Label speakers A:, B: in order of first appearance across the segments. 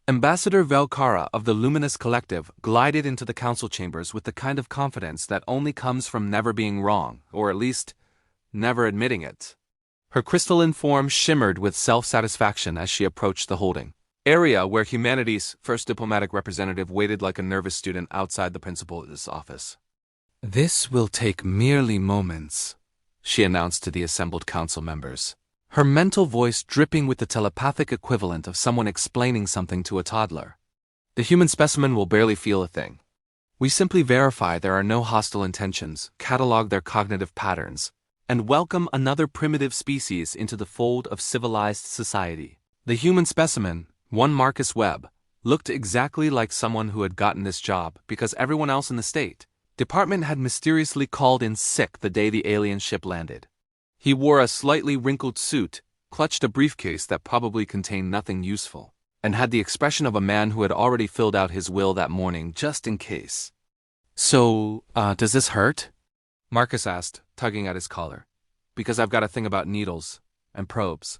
A: Ambassador Velkara of the Luminous Collective glided into the council chambers with the kind of confidence that only comes from never being wrong, or at least, never admitting it. Her crystalline form shimmered with self-satisfaction as she approached the holding area where humanity's first diplomatic representative waited like a nervous student outside the principal's office. "This will take merely moments," she announced to the assembled council members, her mental voice dripping with the telepathic equivalent of someone explaining something to a toddler. "The human specimen will barely feel a thing. We simply verify there are no hostile intentions, catalog their cognitive patterns, and welcome another primitive species into the fold of civilized society." The human specimen, one Marcus Webb, looked exactly like someone who had gotten this job because everyone else in the State Department had mysteriously called in sick the day the alien ship landed. He wore a slightly wrinkled suit, clutched a briefcase that probably contained nothing useful, and had the expression of a man who had already filled out his will that morning just in case. "So, does this hurt?" Marcus asked, tugging at his collar. "Because I've got a thing about needles and probes.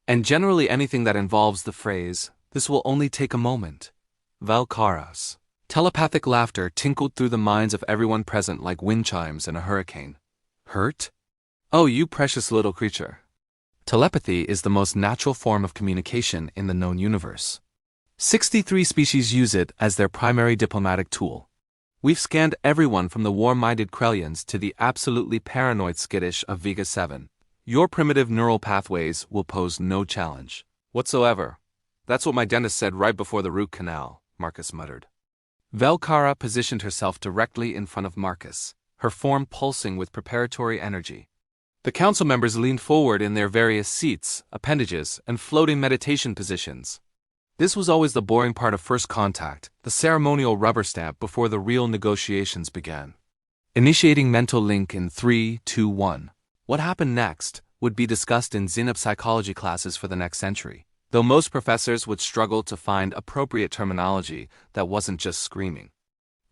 A: And generally anything that involves the phrase, 'This will only take a moment.'" Valkara's telepathic laughter tinkled through the minds of everyone present like wind chimes in a hurricane. "Hurt? Oh, you precious little creature. Telepathy is the most natural form of communication in the known universe. 63 species use it as their primary diplomatic tool. We've scanned everyone from the warm-minded Krellians to the absolutely paranoid skittish of Vega 7. Your primitive neural pathways will pose no challenge whatsoever. That's what my dentist said right before the root canal," Marcus muttered. Velkara positioned herself directly in front of Marcus, her form pulsing with preparatory energy. The council members leaned forward in their various seats, appendages, and floating meditation positions. This was always the boring part of first contact, the ceremonial rubber stamp before the real negotiations began. Initiating mental link in 3, 2, 1. What happened next would be discussed in xenopsychology classes for the next century, though most professors would struggle to find appropriate terminology that wasn't just screaming.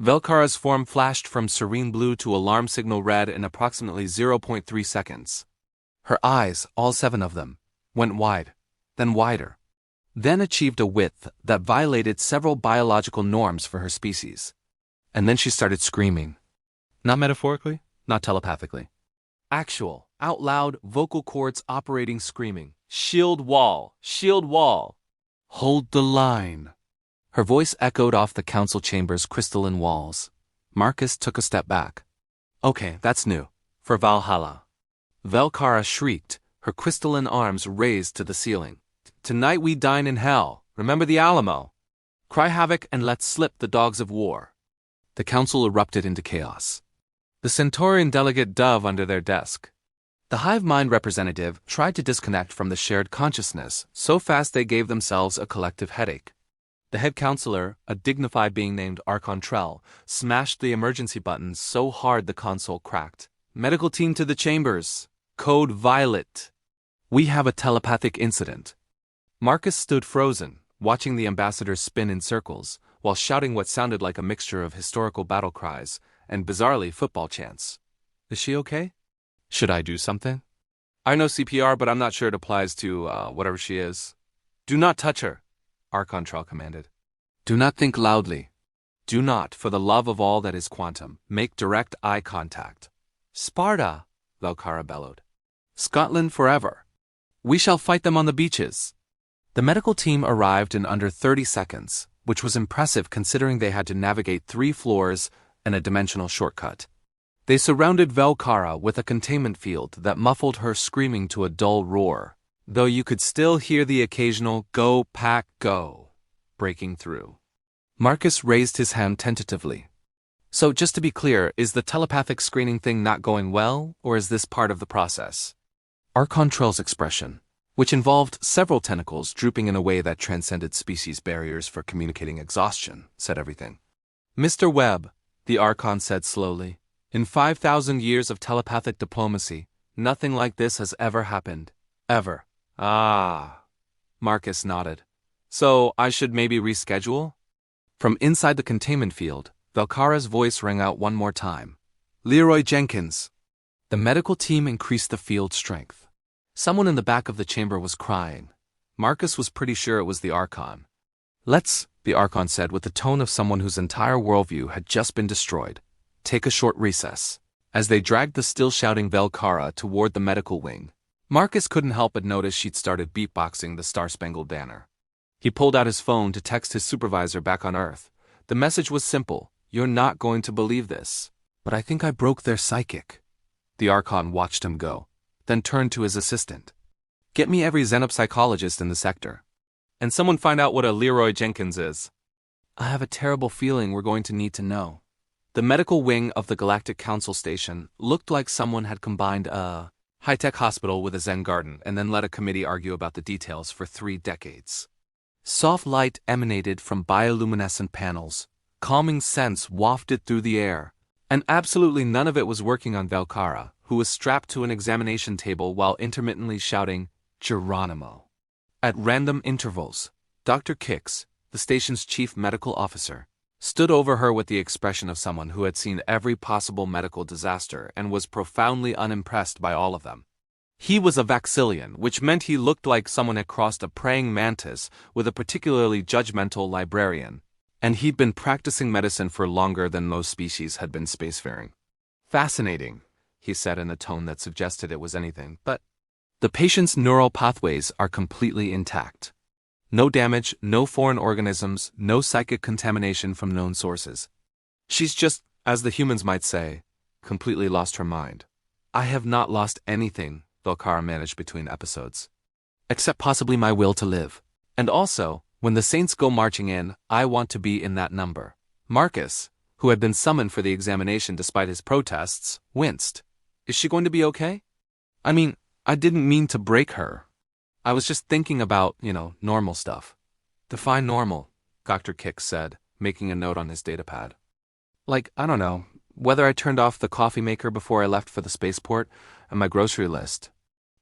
A: Velkara's form flashed from serene blue to alarm signal red in approximately 0.3 seconds. Her eyes, all 7 of them, went wide, then wider, then achieved a width that violated several biological norms for her species. And then she started screaming. Not metaphorically, not telepathically. Actual, out loud, vocal cords operating screaming. "Shield wall! Shield wall! Hold the line!" Her voice echoed off the council chamber's crystalline walls. Marcus took a step back. "Okay, that's new. For Valhalla." Velkara shrieked, her crystalline arms raised to the ceiling. "Tonight we dine in hell. Remember the Alamo. Cry havoc and let slip the dogs of war." The council erupted into chaos. The Centaurian delegate dove under their desk. The hive mind representative tried to disconnect from the shared consciousness so fast they gave themselves a collective headache. The head counselor, a dignified being named Archon Trell, smashed the emergency buttons so hard the console cracked. "Medical team to the chambers. Code Violet. We have a telepathic incident." Marcus stood frozen, watching the ambassador spin in circles, while shouting what sounded like a mixture of historical battle cries and bizarrely football chants. "Is she okay? Should I do something? I know CPR, but I'm not sure it applies to, whatever she is." "Do not touch her," Archon Trell commanded. "Do not think loudly. Do not, for the love of all that is quantum, make direct eye contact." "Sparta," Velkara bellowed. "Scotland forever. We shall fight them on the beaches." The medical team arrived in under 30 seconds, which was impressive considering they had to navigate 3 floors and a dimensional shortcut. They surrounded Velkara with a containment field that muffled her screaming to a dull roar, though you could still hear the occasional "Go, Pack, go" breaking through. Marcus raised his hand tentatively. "So, just to be clear, is the telepathic screening thing not going well, or is this part of the process?" Archon Trell's expression, which involved several tentacles drooping in a way that transcended species barriers for communicating exhaustion, said everything. "Mr. Webb," the Archon said slowly, "in 5,000 years of telepathic diplomacy, nothing like this has ever happened. Ever." "Ah." Marcus nodded. "So, I should maybe reschedule?" From inside the containment field, Velkara's voice rang out one more time. "Leroy Jenkins." The medical team increased the field strength. Someone in the back of the chamber was crying. Marcus was pretty sure it was the Archon. The Archon said with the tone of someone whose entire worldview had just been destroyed, take a short recess. As they dragged the still-shouting Velkara toward the medical wing, Marcus couldn't help but notice she'd started beatboxing the Star-Spangled Banner. He pulled out his phone to text his supervisor back on Earth. The message was simple: "You're not going to believe this, but I think I broke their psychic." The Archon watched him go, then turned to his assistant. "Get me every xenopsychologist in the sector. And someone find out what a Leroy Jenkins is. I have a terrible feeling we're going to need to know." The medical wing of the Galactic Council Station looked like someone had combined a high-tech hospital with a Zen garden and then let a committee argue about the details for 3 decades. Soft light emanated from bioluminescent panels, calming scents wafted through the air, and absolutely none of it was working on Velkara, who was strapped to an examination table while intermittently shouting, "Geronimo." At random intervals, Dr. Kix, the station's chief medical officer, stood over her with the expression of someone who had seen every possible medical disaster and was profoundly unimpressed by all of them. He was a Vaxillian, which meant he looked like someone had crossed a praying mantis with a particularly judgmental librarian, and he'd been practicing medicine for longer than most species had been spacefaring. "Fascinating," he said in a tone that suggested it was anything, "but the patient's neural pathways are completely intact. No damage, no foreign organisms, no psychic contamination from known sources. She's just, as the humans might say, completely lost her mind." "I have not lost anything," Velkara managed between episodes. "Except possibly my will to live. And also, when the Saints go marching in, I want to be in that number." Marcus, who had been summoned for the examination despite his protests, winced. "Is she going to be okay? I mean, I didn't mean to break her. I was just thinking about, normal stuff." "Define normal," Dr. Kix said, making a note on his datapad. "Like, I don't know, whether I turned off the coffee maker before I left for the spaceport, and my grocery list.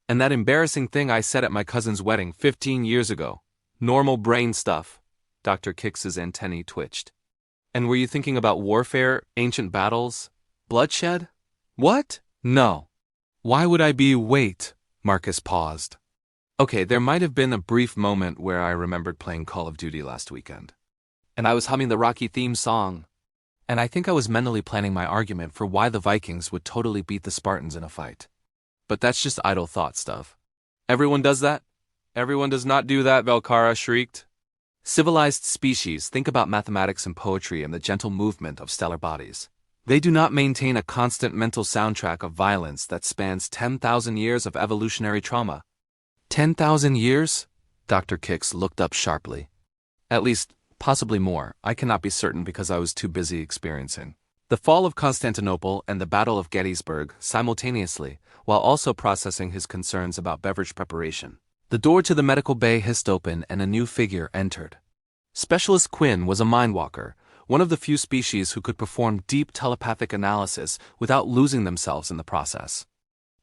A: And that embarrassing thing I said at my cousin's wedding 15 years ago. Normal brain stuff." Dr. Kix's antennae twitched. "And were you thinking about warfare, ancient battles, bloodshed?" "What? No. Why would I be? Wait." Marcus paused. "Okay, there might have been a brief moment where I remembered playing Call of Duty last weekend. And I was humming the Rocky theme song. And I think I was mentally planning my argument for why the Vikings would totally beat the Spartans in a fight. But that's just idle thought stuff." "Everyone does that?" "Everyone does not do that," Velkara shrieked. "Civilized species think about mathematics and poetry and the gentle movement of stellar bodies. They do not maintain a constant mental soundtrack of violence that spans 10,000 years of evolutionary trauma." 10,000 years? Dr. Kix looked up sharply. "At least, possibly more. I cannot be certain because I was too busy experiencing the fall of Constantinople and the Battle of Gettysburg simultaneously, while also processing his concerns about beverage preparation." The door to the medical bay hissed open and a new figure entered. Specialist Quinn was a mindwalker, one of the few species who could perform deep telepathic analysis without losing themselves in the process.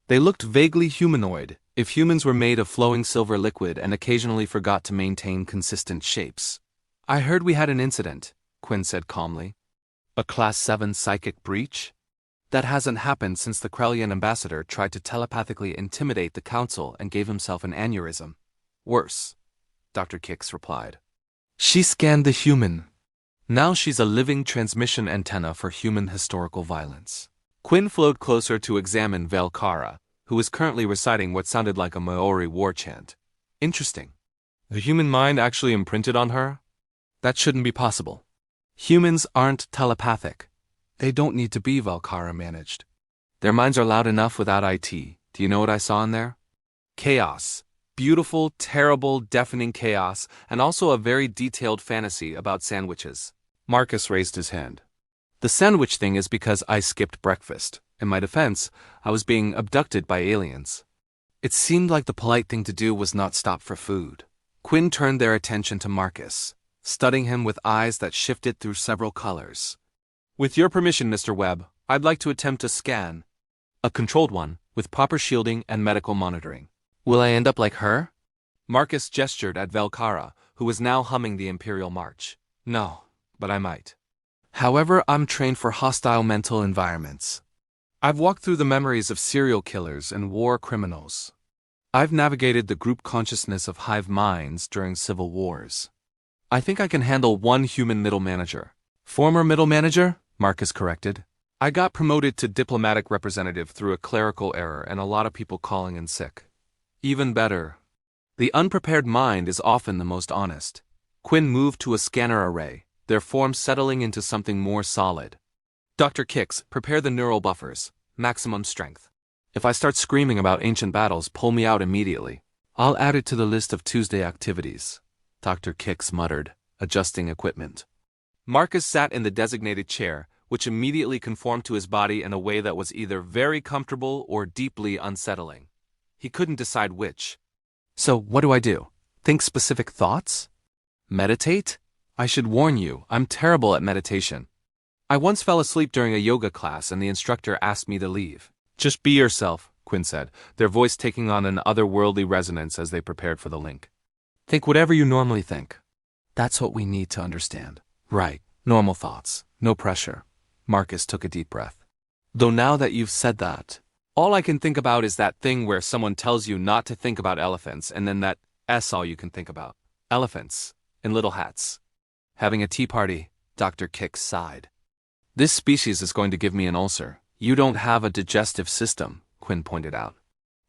A: They looked vaguely humanoid, if humans were made of flowing silver liquid and occasionally forgot to maintain consistent shapes. "I heard we had an incident," Quinn said calmly. "A Class 7 psychic breach? That hasn't happened since the Krellian ambassador tried to telepathically intimidate the council and gave himself an aneurysm." "Worse," Dr. Kix replied. "She scanned the human. Now she's a living transmission antenna for human historical violence." Quinn flowed closer to examine Velkara, who was currently reciting what sounded like a Maori war chant. "Interesting. The human mind actually imprinted on her? That shouldn't be possible. Humans aren't telepathic. They don't need to be," Velkara managed. "Their minds are loud enough without IT. Do you know what I saw in there? Chaos. Beautiful, terrible, deafening chaos, and also a very detailed fantasy about sandwiches." Marcus raised his hand. "The sandwich thing is because I skipped breakfast. In my defense, I was being abducted by aliens. It seemed like the polite thing to do was not stop for food." Quinn turned their attention to Marcus, studying him with eyes that shifted through several colors. "With your permission, Mr. Webb, I'd like to attempt a scan. A controlled one, with proper shielding and medical monitoring." "Will I end up like her?" Marcus gestured at Velkara, who was now humming the Imperial March. "No, but I might. However, I'm trained for hostile mental environments. I've walked through the memories of serial killers and war criminals. I've navigated the group consciousness of hive minds during civil wars. I think I can handle one human middle manager. Former middle manager? Marcus corrected. I got promoted to diplomatic representative through a clerical error and a lot of people calling in sick. Even better. The unprepared mind is often the most honest. Quinn moved to a scanner array, their form settling into something more solid. Dr. Kicks, prepare the neural buffers. Maximum strength. If I start screaming about ancient battles, pull me out immediately. I'll add it to the list of Tuesday activities, Dr. Kicks muttered, adjusting equipment. Marcus sat in the designated chair, which immediately conformed to his body in a way that was either very comfortable or deeply unsettling. He couldn't decide which. So, what do I do? Think specific thoughts? Meditate? I should warn you, I'm terrible at meditation. I once fell asleep during a yoga class and the instructor asked me to leave. Just be yourself, Quinn said, their voice taking on an otherworldly resonance as they prepared for the link. Think whatever you normally think. That's what we need to understand. Right, normal thoughts, no pressure. Marcus took a deep breath. Though now that you've said that, all I can think about is that thing where someone tells you not to think about elephants and then that's all you can think about. Elephants, in little hats. Having a tea party, Dr. Kicks sighed. This species is going to give me an ulcer. You don't have a digestive system, Quinn pointed out.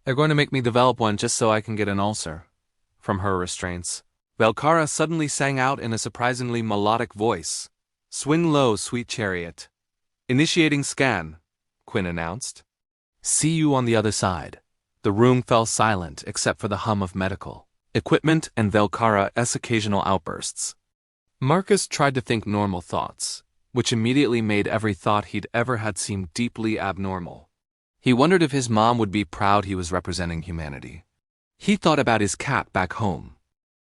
A: They're going to make me develop one just so I can get an ulcer. From her restraints, Velkara suddenly sang out in a surprisingly melodic voice. Swing low, sweet chariot. Initiating scan, Quinn announced. See you on the other side. The room fell silent except for the hum of medical equipment and Velkara's occasional outbursts. Marcus tried to think normal thoughts, which immediately made every thought he'd ever had seem deeply abnormal. He wondered if his mom would be proud he was representing humanity. He thought about his cat back home.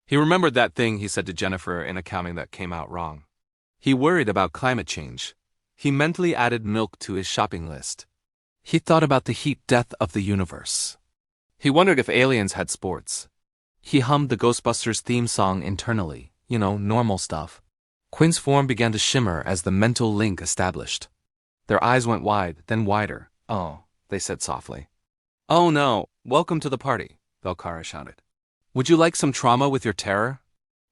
A: He remembered that thing he said to Jennifer in accounting that came out wrong. He worried about climate change. He mentally added milk to his shopping list. He thought about the heat death of the universe. He wondered if aliens had sports. He hummed the Ghostbusters theme song internally, normal stuff. Quinn's form began to shimmer as the mental link established. Their eyes went wide, then wider. Oh, they said softly. Oh no, welcome to the party, Velkara shouted. Would you like some trauma with your terror?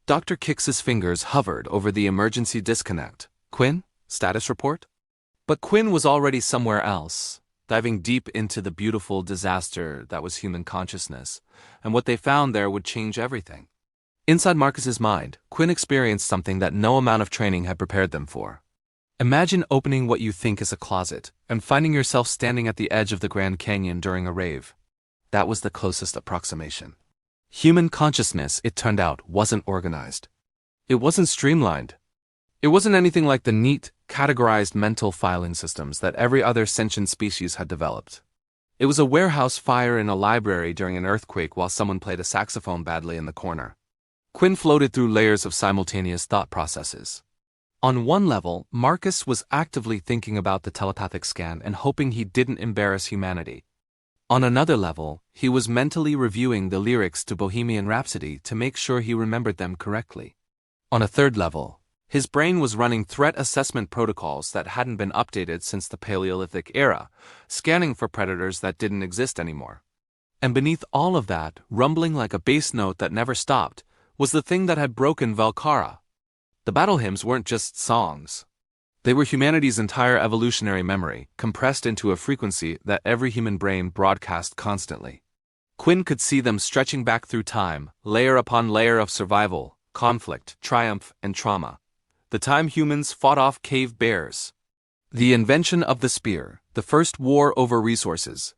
A: Dr. Kicks's fingers hovered over the emergency disconnect. Quinn? Status report? But Quinn was already somewhere else, diving deep into the beautiful disaster that was human consciousness, and what they found there would change everything. Inside Marcus's mind, Quinn experienced something that no amount of training had prepared them for. Imagine opening what you think is a closet, and finding yourself standing at the edge of the Grand Canyon during a rave. That was the closest approximation. Human consciousness, it turned out, wasn't organized. It wasn't streamlined. It wasn't anything like the neat, categorized mental filing systems that every other sentient species had developed. It was a warehouse fire in a library during an earthquake while someone played a saxophone badly in the corner. Quinn floated through layers of simultaneous thought processes. On one level, Marcus was actively thinking about the telepathic scan and hoping he didn't embarrass humanity. On another level, he was mentally reviewing the lyrics to Bohemian Rhapsody to make sure he remembered them correctly. On a third level, his brain was running threat assessment protocols that hadn't been updated since the Paleolithic era, scanning for predators that didn't exist anymore. And beneath all of that, rumbling like a bass note that never stopped, was the thing that had broken Velkara. The battle hymns weren't just songs. They were humanity's entire evolutionary memory, compressed into a frequency that every human brain broadcast constantly. Quinn could see them stretching back through time, layer upon layer of survival, conflict, triumph, and trauma. The time humans fought off cave bears. The invention of the spear, the first war over resources.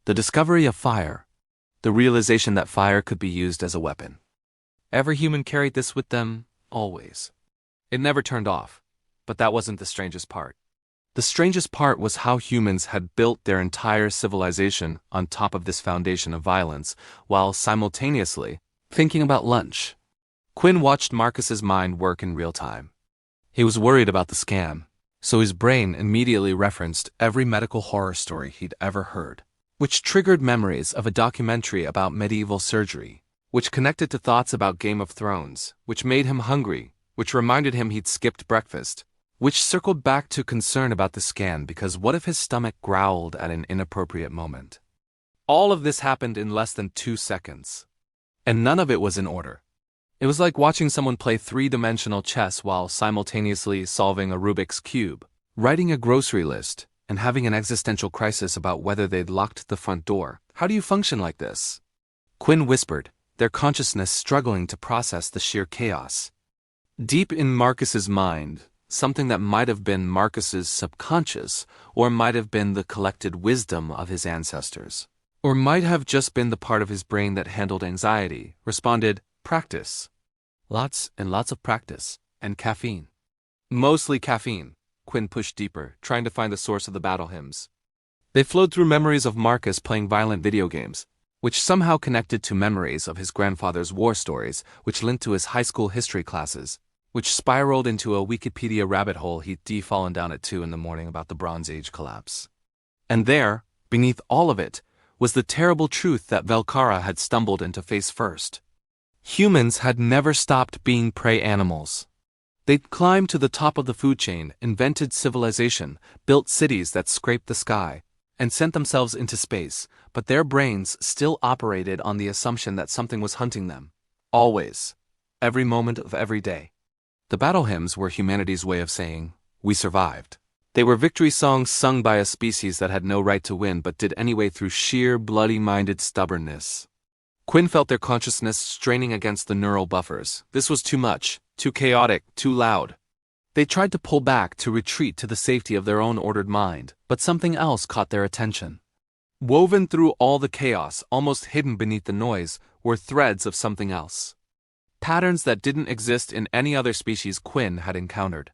A: The discovery of fire. The realization that fire could be used as a weapon. Every human carried this with them, always. It never turned off. But that wasn't the strangest part. The strangest part was how humans had built their entire civilization on top of this foundation of violence, while simultaneously thinking about lunch. Quinn watched Marcus's mind work in real time. He was worried about the scam, so his brain immediately referenced every medical horror story he'd ever heard, which triggered memories of a documentary about medieval surgery, which connected to thoughts about Game of Thrones, which made him hungry, which reminded him he'd skipped breakfast, which circled back to concern about the scan because what if his stomach growled at an inappropriate moment? All of this happened in less than 2 seconds. And none of it was in order. It was like watching someone play three-dimensional chess while simultaneously solving a Rubik's Cube, writing a grocery list, and having an existential crisis about whether they'd locked the front door. How do you function like this? Quinn whispered, their consciousness struggling to process the sheer chaos. Deep in Marcus's mind, something that might have been Marcus's subconscious, or might have been the collected wisdom of his ancestors, or might have just been the part of his brain that handled anxiety, responded, practice. Lots and lots of practice, and caffeine. Mostly caffeine. Quinn pushed deeper, trying to find the source of the battle hymns. They flowed through memories of Marcus playing violent video games, which somehow connected to memories of his grandfather's war stories, which linked to his high school history classes, which spiraled into a Wikipedia rabbit hole he'd fallen down at 2 in the morning about the Bronze Age collapse. And there, beneath all of it, was the terrible truth that Velkara had stumbled into face first. Humans had never stopped being prey animals. They'd climbed to the top of the food chain, invented civilization, built cities that scraped the sky, and sent themselves into space, but their brains still operated on the assumption that something was hunting them. Always. Every moment of every day. The battle hymns were humanity's way of saying, we survived. They were victory songs sung by a species that had no right to win but did anyway through sheer bloody-minded stubbornness. Quinn felt their consciousness straining against the neural buffers. This was too much, too chaotic, too loud. They tried to pull back, to retreat to the safety of their own ordered mind, but something else caught their attention. Woven through all the chaos, almost hidden beneath the noise, were threads of something else. Patterns that didn't exist in any other species Quinn had encountered.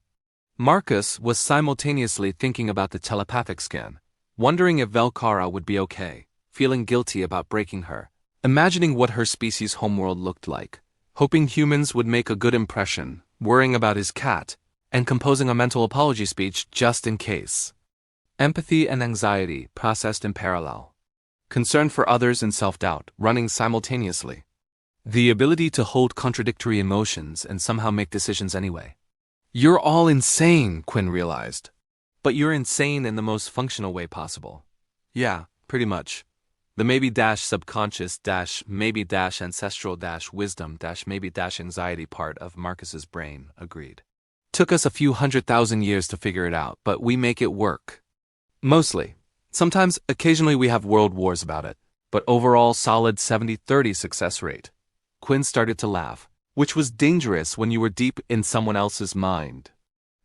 A: Marcus was simultaneously thinking about the telepathic scan, wondering if Velkara would be okay, feeling guilty about breaking her, imagining what her species' homeworld looked like, hoping humans would make a good impression, worrying about his cat, and composing a mental apology speech just in case. Empathy and anxiety processed in parallel. Concern for others and self-doubt running simultaneously. The ability to hold contradictory emotions and somehow make decisions anyway. You're all insane, Quinn realized. But you're insane in the most functional way possible. Yeah, pretty much. The maybe-subconscious-maybe-ancestral-wisdom-maybe-anxiety part of Marcus's brain agreed. Took us a few 100,000 years to figure it out, but we make it work. Mostly. Sometimes, occasionally we have world wars about it, but overall solid 70-30 success rate. Quinn started to laugh, which was dangerous when you were deep in someone else's mind.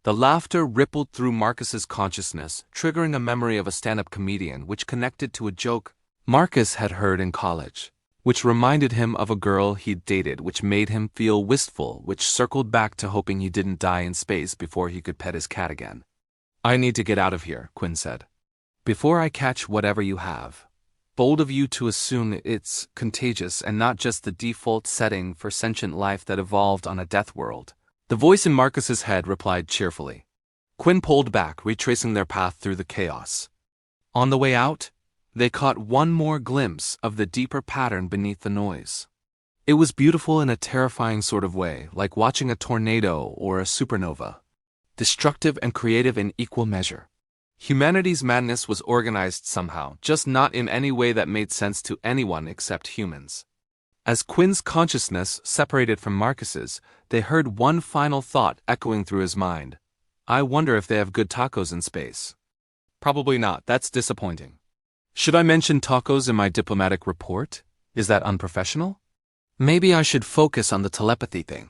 A: The laughter rippled through Marcus's consciousness, triggering a memory of a stand-up comedian which connected to a joke Marcus had heard in college, which reminded him of a girl he'd dated, which made him feel wistful, which circled back to hoping he didn't die in space before he could pet his cat again. I need to get out of here, Quinn said. Before I catch whatever you have. Bold of you to assume it's contagious and not just the default setting for sentient life that evolved on a death world. The voice in Marcus's head replied cheerfully. Quinn pulled back, retracing their path through the chaos. On the way out, they caught one more glimpse of the deeper pattern beneath the noise. It was beautiful in a terrifying sort of way, like watching a tornado or a supernova. Destructive and creative in equal measure. Humanity's madness was organized somehow, just not in any way that made sense to anyone except humans. As Quinn's consciousness separated from Marcus's, they heard one final thought echoing through his mind. I wonder if they have good tacos in space. Probably not, that's disappointing. Should I mention tacos in my diplomatic report? Is that unprofessional? Maybe I should focus on the telepathy thing.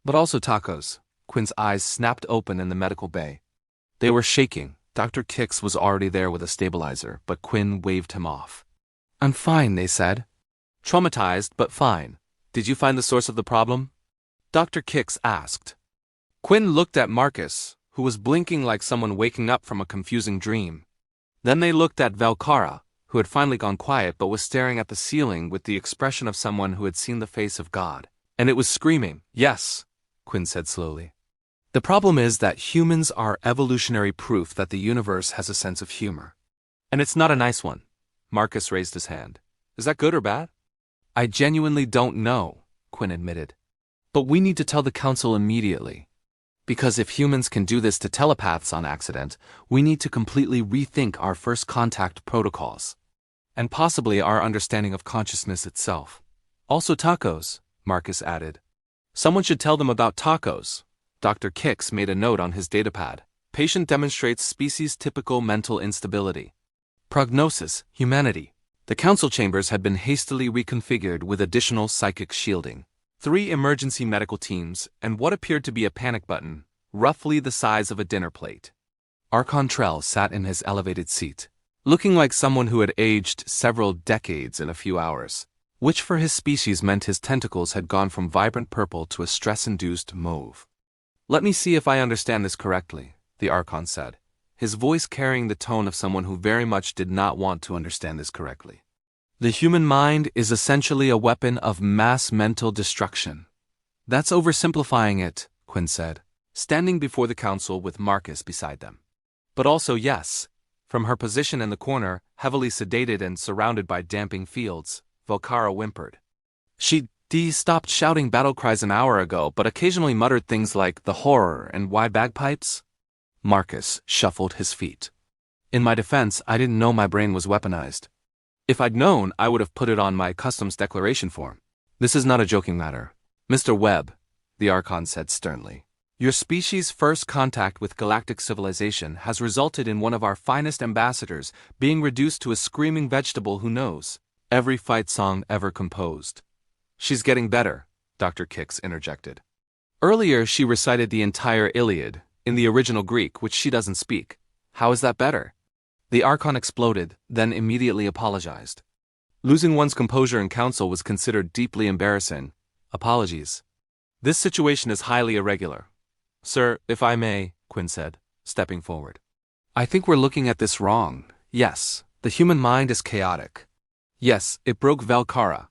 A: But also tacos. Quinn's eyes snapped open in the medical bay. They were shaking. Dr. Kix was already there with a stabilizer, but Quinn waved him off. I'm fine, they said. Traumatized, but fine. Did you find the source of the problem? Dr. Kix asked. Quinn looked at Marcus, who was blinking like someone waking up from a confusing dream. Then they looked at Velkara, who had finally gone quiet but was staring at the ceiling with the expression of someone who had seen the face of God. And it was screaming, yes, Quinn said slowly. The problem is that humans are evolutionary proof that the universe has a sense of humor. And it's not a nice one. Marcus raised his hand. Is that good or bad? I genuinely don't know, Quinn admitted. But we need to tell the council immediately. Because if humans can do this to telepaths on accident, we need to completely rethink our first contact protocols. And possibly our understanding of consciousness itself. Also tacos, Marcus added. Someone should tell them about tacos. Dr. Kix made a note on his datapad. Patient demonstrates species-typical mental instability. Prognosis, humanity. The council chambers had been hastily reconfigured with additional psychic shielding. 3 emergency medical teams, and what appeared to be a panic button, roughly the size of a dinner plate. Archon Trell sat in his elevated seat, looking like someone who had aged several decades in a few hours, which for his species meant his tentacles had gone from vibrant purple to a stress-induced mauve. "Let me see if I understand this correctly," the Archon said, his voice carrying the tone of someone who very much did not want to understand this correctly. "The human mind is essentially a weapon of mass mental destruction." "That's oversimplifying it," Quinn said, standing before the council with Marcus beside them. "But also yes." From her position in the corner, heavily sedated and surrounded by damping fields, Volcara whimpered. She stopped shouting battle cries an hour ago, but occasionally muttered things like the horror and why bagpipes? Marcus shuffled his feet. "In my defense, I didn't know my brain was weaponized. If I'd known, I would have put it on my customs declaration form. This is not a joking matter. Mr. Webb," the Archon said sternly, "your species' first contact with galactic civilization has resulted in one of our finest ambassadors being reduced to a screaming vegetable who knows every fight song ever composed." "She's getting better," Dr. Kix interjected. "Earlier she recited the entire Iliad, in the original Greek, which she doesn't speak. How is that better?" The Archon exploded, then immediately apologized. Losing one's composure in council was considered deeply embarrassing. "Apologies. This situation is highly irregular. Sir, if I may," Quinn said, stepping forward. "I think we're looking at this wrong. Yes, the human mind is chaotic. Yes, it broke Valkara.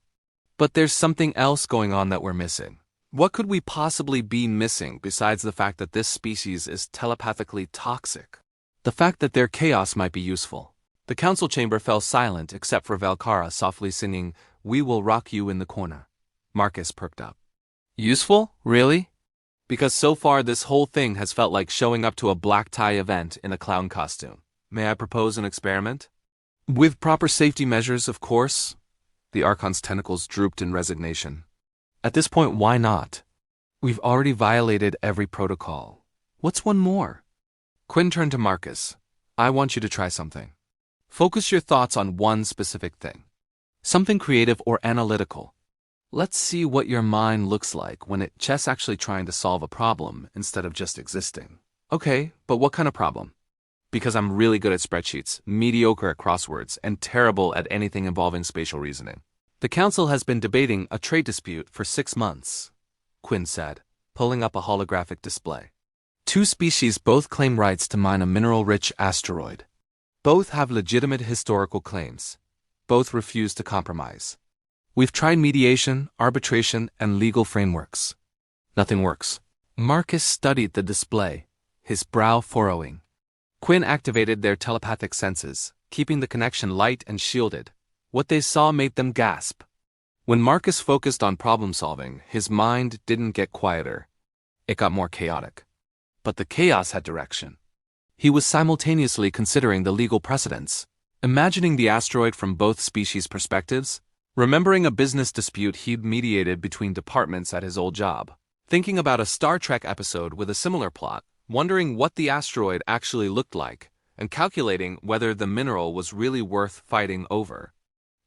A: But there's something else going on that we're missing. What could we possibly be missing besides the fact that this species is telepathically toxic? The fact that their chaos might be useful." The council chamber fell silent except for Valkara softly singing, "We Will Rock You in the Corner." Marcus perked up. "Useful? Really? Because so far this whole thing has felt like showing up to a black tie event in a clown costume. May I propose an experiment? With proper safety measures, of course." The Archon's tentacles drooped in resignation. "At this point, why not? We've already violated every protocol. What's one more?" Quinn turned to Marcus. "I want you to try something. Focus your thoughts on one specific thing. Something creative or analytical. Let's see what your mind looks like when it's just actually trying to solve a problem instead of just existing." "Okay, but what kind of problem?" "Because I'm really good at spreadsheets, mediocre at crosswords, and terrible at anything involving spatial reasoning. The council has been debating a trade dispute for 6 months, Quinn said, pulling up a holographic display. 2 species both claim rights to mine a mineral-rich asteroid. Both have legitimate historical claims. Both refuse to compromise. We've tried mediation, arbitration, and legal frameworks. Nothing works. Marcus studied the display, his brow furrowing. Quinn activated their telepathic senses, keeping the connection light and shielded. What they saw made them gasp. When Marcus focused on problem-solving, his mind didn't get quieter. It got more chaotic. But the chaos had direction. He was simultaneously considering the legal precedents, imagining the asteroid from both species' perspectives, remembering a business dispute he'd mediated between departments at his old job, thinking about a Star Trek episode with a similar plot, wondering what the asteroid actually looked like, and calculating whether the mineral was really worth fighting over.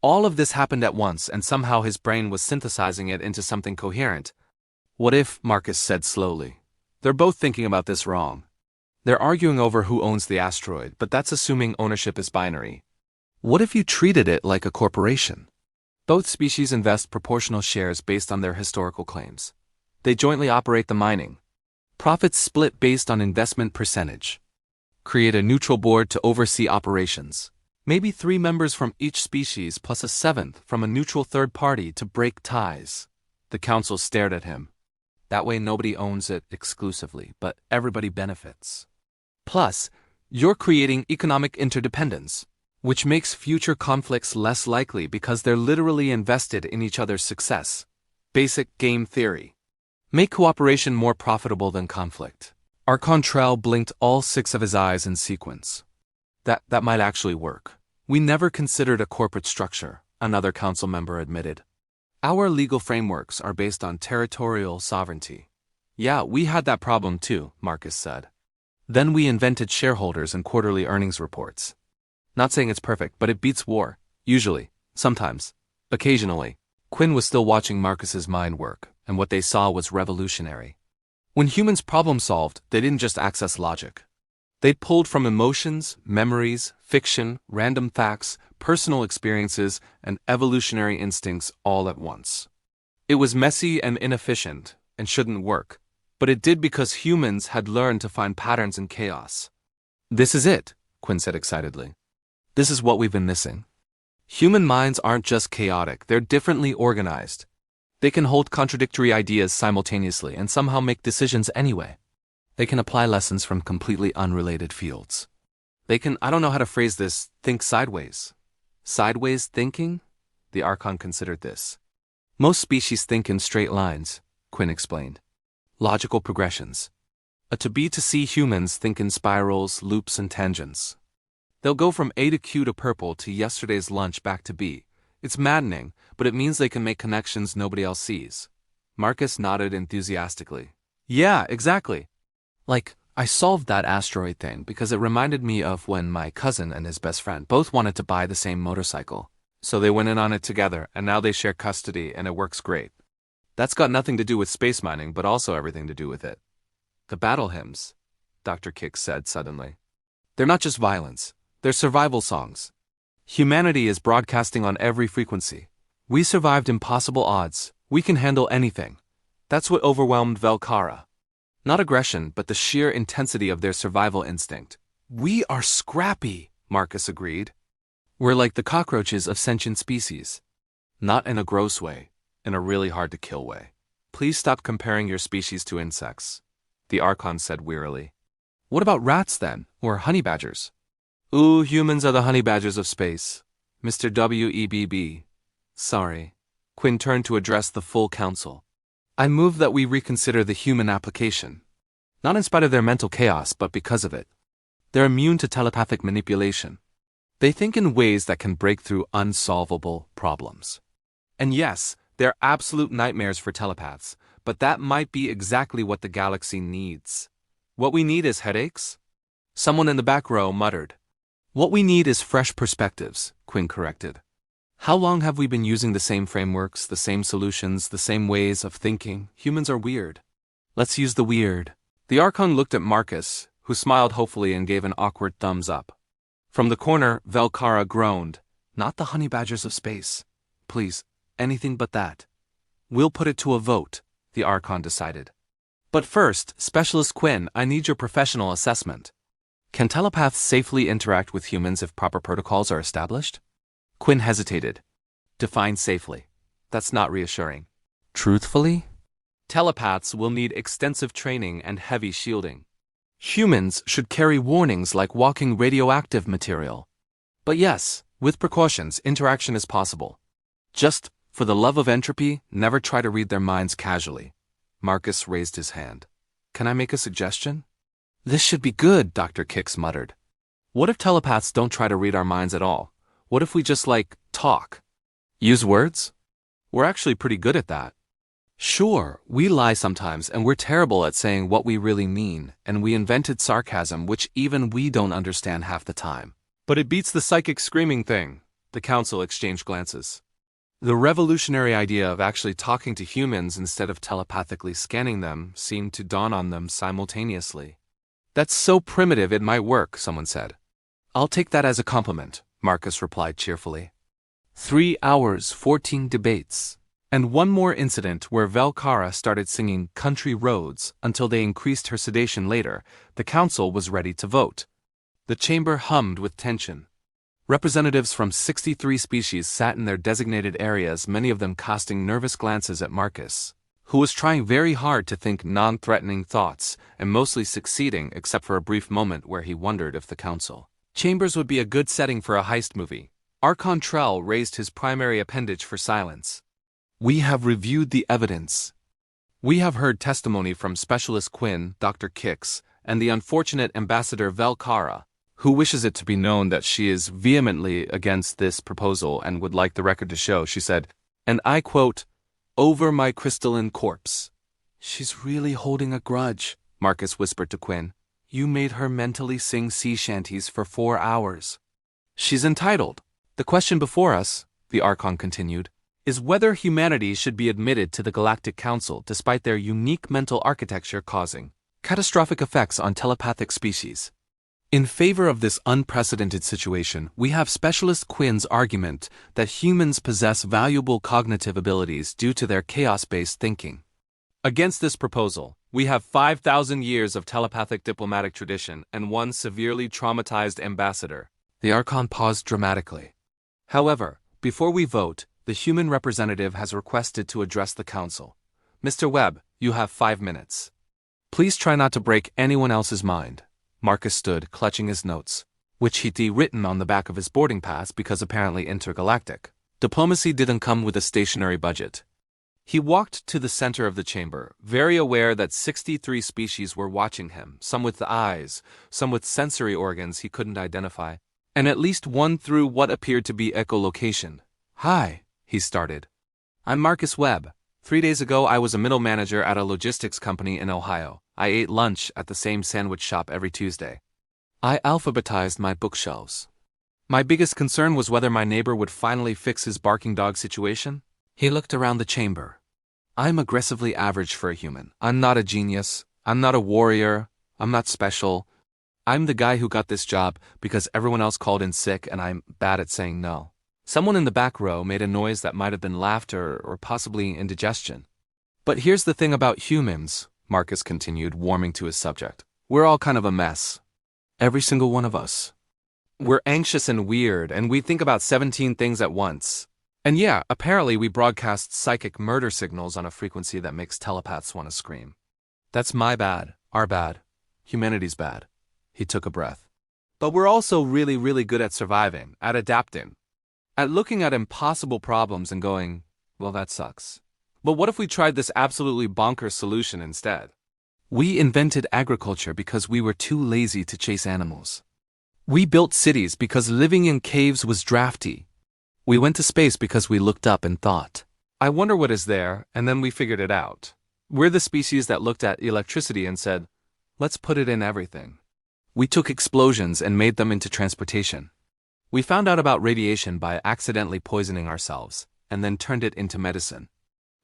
A: All of this happened at once, and somehow his brain was synthesizing it into something coherent. "What if," Marcus said slowly, "they're both thinking about this wrong? They're arguing over who owns the asteroid, but that's assuming ownership is binary. What if you treated it like a corporation? Both species invest proportional shares based on their historical claims. They jointly operate the mining. Profits split based on investment percentage. Create a neutral board to oversee operations. Maybe 3 members from each species plus a 7th from a neutral third party to break ties." The council stared at him. "That way nobody owns it exclusively, but everybody benefits. Plus, you're creating economic interdependence, which makes future conflicts less likely because they're literally invested in each other's success. Basic game theory. Make cooperation more profitable than conflict." Archon Trell blinked all 6 of his eyes in sequence. That might actually work. "We never considered a corporate structure," another council member admitted. Our legal frameworks are based on territorial sovereignty. Yeah, we had that problem too, Marcus said. Then we invented shareholders and quarterly earnings reports. Not saying it's perfect, but it beats war. Usually. Sometimes. Occasionally. Quinn was still watching Marcus's mind work, and what they saw was revolutionary. When humans problem-solved, they didn't just access logic. They'd pulled from emotions, memories, fiction, random facts, personal experiences, and evolutionary instincts all at once. It was messy and inefficient, and shouldn't work, but it did because humans had learned to find patterns in chaos. This is it, Quinn said excitedly. This is what we've been missing. Human minds aren't just chaotic, they're differently organized. They can hold contradictory ideas simultaneously and somehow make decisions anyway. They can apply lessons from completely unrelated fields. They can, I don't know how to phrase this, think sideways. Sideways thinking? The Archon considered this. Most species think in straight lines, Quinn explained. Logical progressions. A to B to C humans think in spirals, loops, and tangents. They'll go from A to Q to purple to yesterday's lunch back to B. It's maddening, but it means they can make connections nobody else sees. Marcus nodded enthusiastically. Yeah, exactly. Like, I solved that asteroid thing because it reminded me of when my cousin and his best friend both wanted to buy the same motorcycle. So they went in on it together, and now they share custody, and it works great. That's got nothing to do with space mining, but also everything to do with it. The battle hymns, Dr. Kix said suddenly. They're not just violence, they're survival songs. Humanity is broadcasting on every frequency. We survived impossible odds, we can handle anything. That's what overwhelmed Velkara. Not aggression, but the sheer intensity of their survival instinct. We are scrappy, Marcus agreed. We're like the cockroaches of sentient species. Not in a gross way, in a really hard-to-kill way. Please stop comparing your species to insects, the Archon said wearily. What about rats then, or honey badgers? Ooh, humans are the honey badgers of space. Mr. WEBB. Sorry. Quinn turned to address the full council. I move that we reconsider the human application. Not in spite of their mental chaos, but because of it. They're immune to telepathic manipulation. They think in ways that can break through unsolvable problems. And yes, they're absolute nightmares for telepaths, but that might be exactly what the galaxy needs. What we need is headaches? Someone in the back row muttered. What we need is fresh perspectives, Quinn corrected. How long have we been using the same frameworks, the same solutions, the same ways of thinking? Humans are weird. Let's use the weird. The Archon looked at Marcus, who smiled hopefully and gave an awkward thumbs up. From the corner, Velkara groaned. Not the honey badgers of space. Please, anything but that. We'll put it to a vote, the Archon decided. But first, Specialist Quinn, I need your professional assessment. Can telepaths safely interact with humans if proper protocols are established? Quinn hesitated. Define safely. That's not reassuring. Truthfully? Telepaths will need extensive training and heavy shielding. Humans should carry warnings like walking radioactive material. But yes, with precautions, interaction is possible. Just, for the love of entropy, never try to read their minds casually. Marcus raised his hand. Can I make a suggestion? This should be good, Dr. Kix muttered. What if telepaths don't try to read our minds at all? What if we just, talk? Use words? We're actually pretty good at that. Sure, we lie sometimes, and we're terrible at saying what we really mean, and we invented sarcasm, which even we don't understand half the time. But it beats the psychic screaming thing. The council exchanged glances. The revolutionary idea of actually talking to humans instead of telepathically scanning them seemed to dawn on them simultaneously. That's so primitive it might work, someone said. I'll take that as a compliment, Marcus replied cheerfully. 3 hours, 14 debates. And one more incident where Velkara started singing Country Roads until they increased her sedation later. The council was ready to vote. The chamber hummed with tension. Representatives from 63 species sat in their designated areas, many of them casting nervous glances at Marcus, who was trying very hard to think non-threatening thoughts and mostly succeeding except for a brief moment where he wondered if the council chambers would be a good setting for a heist movie. Archon Trell raised his primary appendage for silence. We have reviewed the evidence. We have heard testimony from Specialist Quinn, Dr. Kix, and the unfortunate Ambassador Velkara, who wishes it to be known that she is vehemently against this proposal and would like the record to show, she said, and I quote, Over my crystalline corpse. She's really holding a grudge, Marcus whispered to Quinn. You made her mentally sing sea shanties for 4 hours. She's entitled. The question before us, the Archon continued, is whether humanity should be admitted to the Galactic Council despite their unique mental architecture causing catastrophic effects on telepathic species. In favor of this unprecedented situation, we have Specialist Quinn's argument that humans possess valuable cognitive abilities due to their chaos-based thinking. Against this proposal, we have 5,000 years of telepathic diplomatic tradition and one severely traumatized ambassador. The Archon paused dramatically. However, before we vote, the human representative has requested to address the council. Mr. Webb, you have 5 minutes. Please try not to break anyone else's mind. Marcus stood, clutching his notes, which he'd written on the back of his boarding pass because apparently intergalactic. Diplomacy didn't come with a stationary budget. He walked to the center of the chamber, very aware that 63 species were watching him, some with eyes, some with sensory organs he couldn't identify, and at least one through what appeared to be echolocation. Hi, he started. I'm Marcus Webb. 3 days ago I was a middle manager at a logistics company in Ohio. I ate lunch at the same sandwich shop every Tuesday. I alphabetized my bookshelves. My biggest concern was whether my neighbor would finally fix his barking dog situation. He looked around the chamber. I'm aggressively average for a human. I'm not a genius. I'm not a warrior. I'm not special. I'm the guy who got this job because everyone else called in sick and I'm bad at saying no. Someone in the back row made a noise that might have been laughter or possibly indigestion. But here's the thing about humans, Marcus continued, warming to his subject. We're all kind of a mess. Every single one of us. We're anxious and weird, and we think about 17 things at once. And yeah, apparently we broadcast psychic murder signals on a frequency that makes telepaths want to scream. That's my bad, our bad, humanity's bad. He took a breath. But we're also really, really good at surviving, at adapting, at looking at impossible problems and going, well, that sucks. But what if we tried this absolutely bonkers solution instead? We invented agriculture because we were too lazy to chase animals. We built cities because living in caves was drafty. We went to space because we looked up and thought, I wonder what is there, and then we figured it out. We're the species that looked at electricity and said, let's put it in everything. We took explosions and made them into transportation. We found out about radiation by accidentally poisoning ourselves, and then turned it into medicine.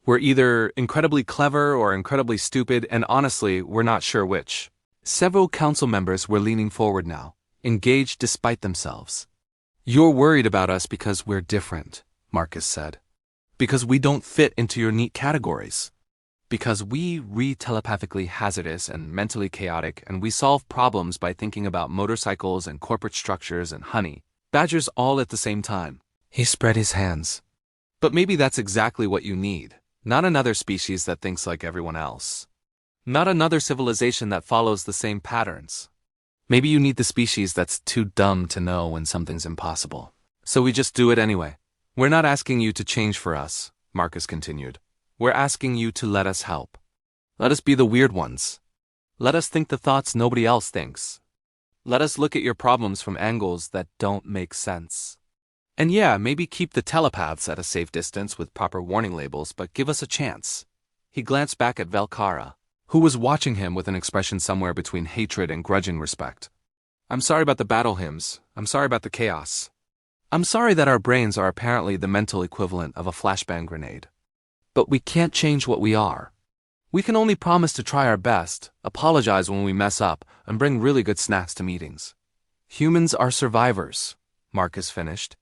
A: We're either incredibly clever or incredibly stupid, and honestly, we're not sure which. Several council members were leaning forward now, engaged despite themselves. You're worried about us because we're different, Marcus said. Because we don't fit into your neat categories. Because we read telepathically hazardous and mentally chaotic, and we solve problems by thinking about motorcycles and corporate structures and honey, badgers all at the same time. He spread his hands. But maybe that's exactly what you need. Not another species that thinks like everyone else. Not another civilization that follows the same patterns. Maybe you need the species that's too dumb to know when something's impossible. So we just do it anyway. We're not asking you to change for us, Marcus continued. We're asking you to let us help. Let us be the weird ones. Let us think the thoughts nobody else thinks. Let us look at your problems from angles that don't make sense. And yeah, maybe keep the telepaths at a safe distance with proper warning labels, but give us a chance. He glanced back at Velkara, who was watching him with an expression somewhere between hatred and grudging respect. I'm sorry about the battle hymns. I'm sorry about the chaos. I'm sorry that our brains are apparently the mental equivalent of a flashbang grenade. But we can't change what we are. We can only promise to try our best, apologize when we mess up, and bring really good snacks to meetings. Humans are survivors, Marcus finished.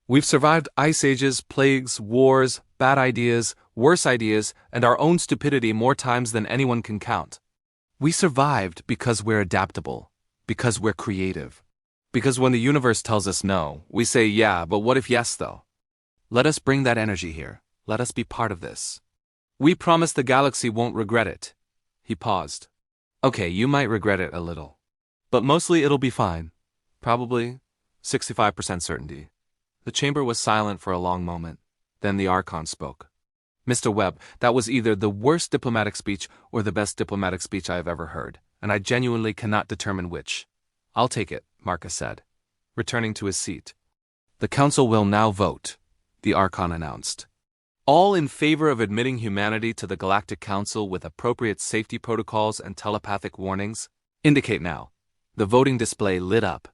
A: We've survived ice ages, plagues, wars, bad ideas, worse ideas, and our own stupidity more times than anyone can count. We survived because we're adaptable, because we're creative. Because when the universe tells us no, we say yeah, but what if yes though? Let us bring that energy here. Let us be part of this. We promise the galaxy won't regret it. He paused. Okay, you might regret it a little. But mostly it'll be fine. Probably 65% certainty. The chamber was silent for a long moment. Then the Archon spoke. Mr. Webb, that was either the worst diplomatic speech or the best diplomatic speech I have ever heard, and I genuinely cannot determine which. I'll take it, Marcus said, returning to his seat. The council will now vote, the Archon announced. All in favor of admitting humanity to the Galactic Council with appropriate safety protocols and telepathic warnings? Indicate now. The voting display lit up.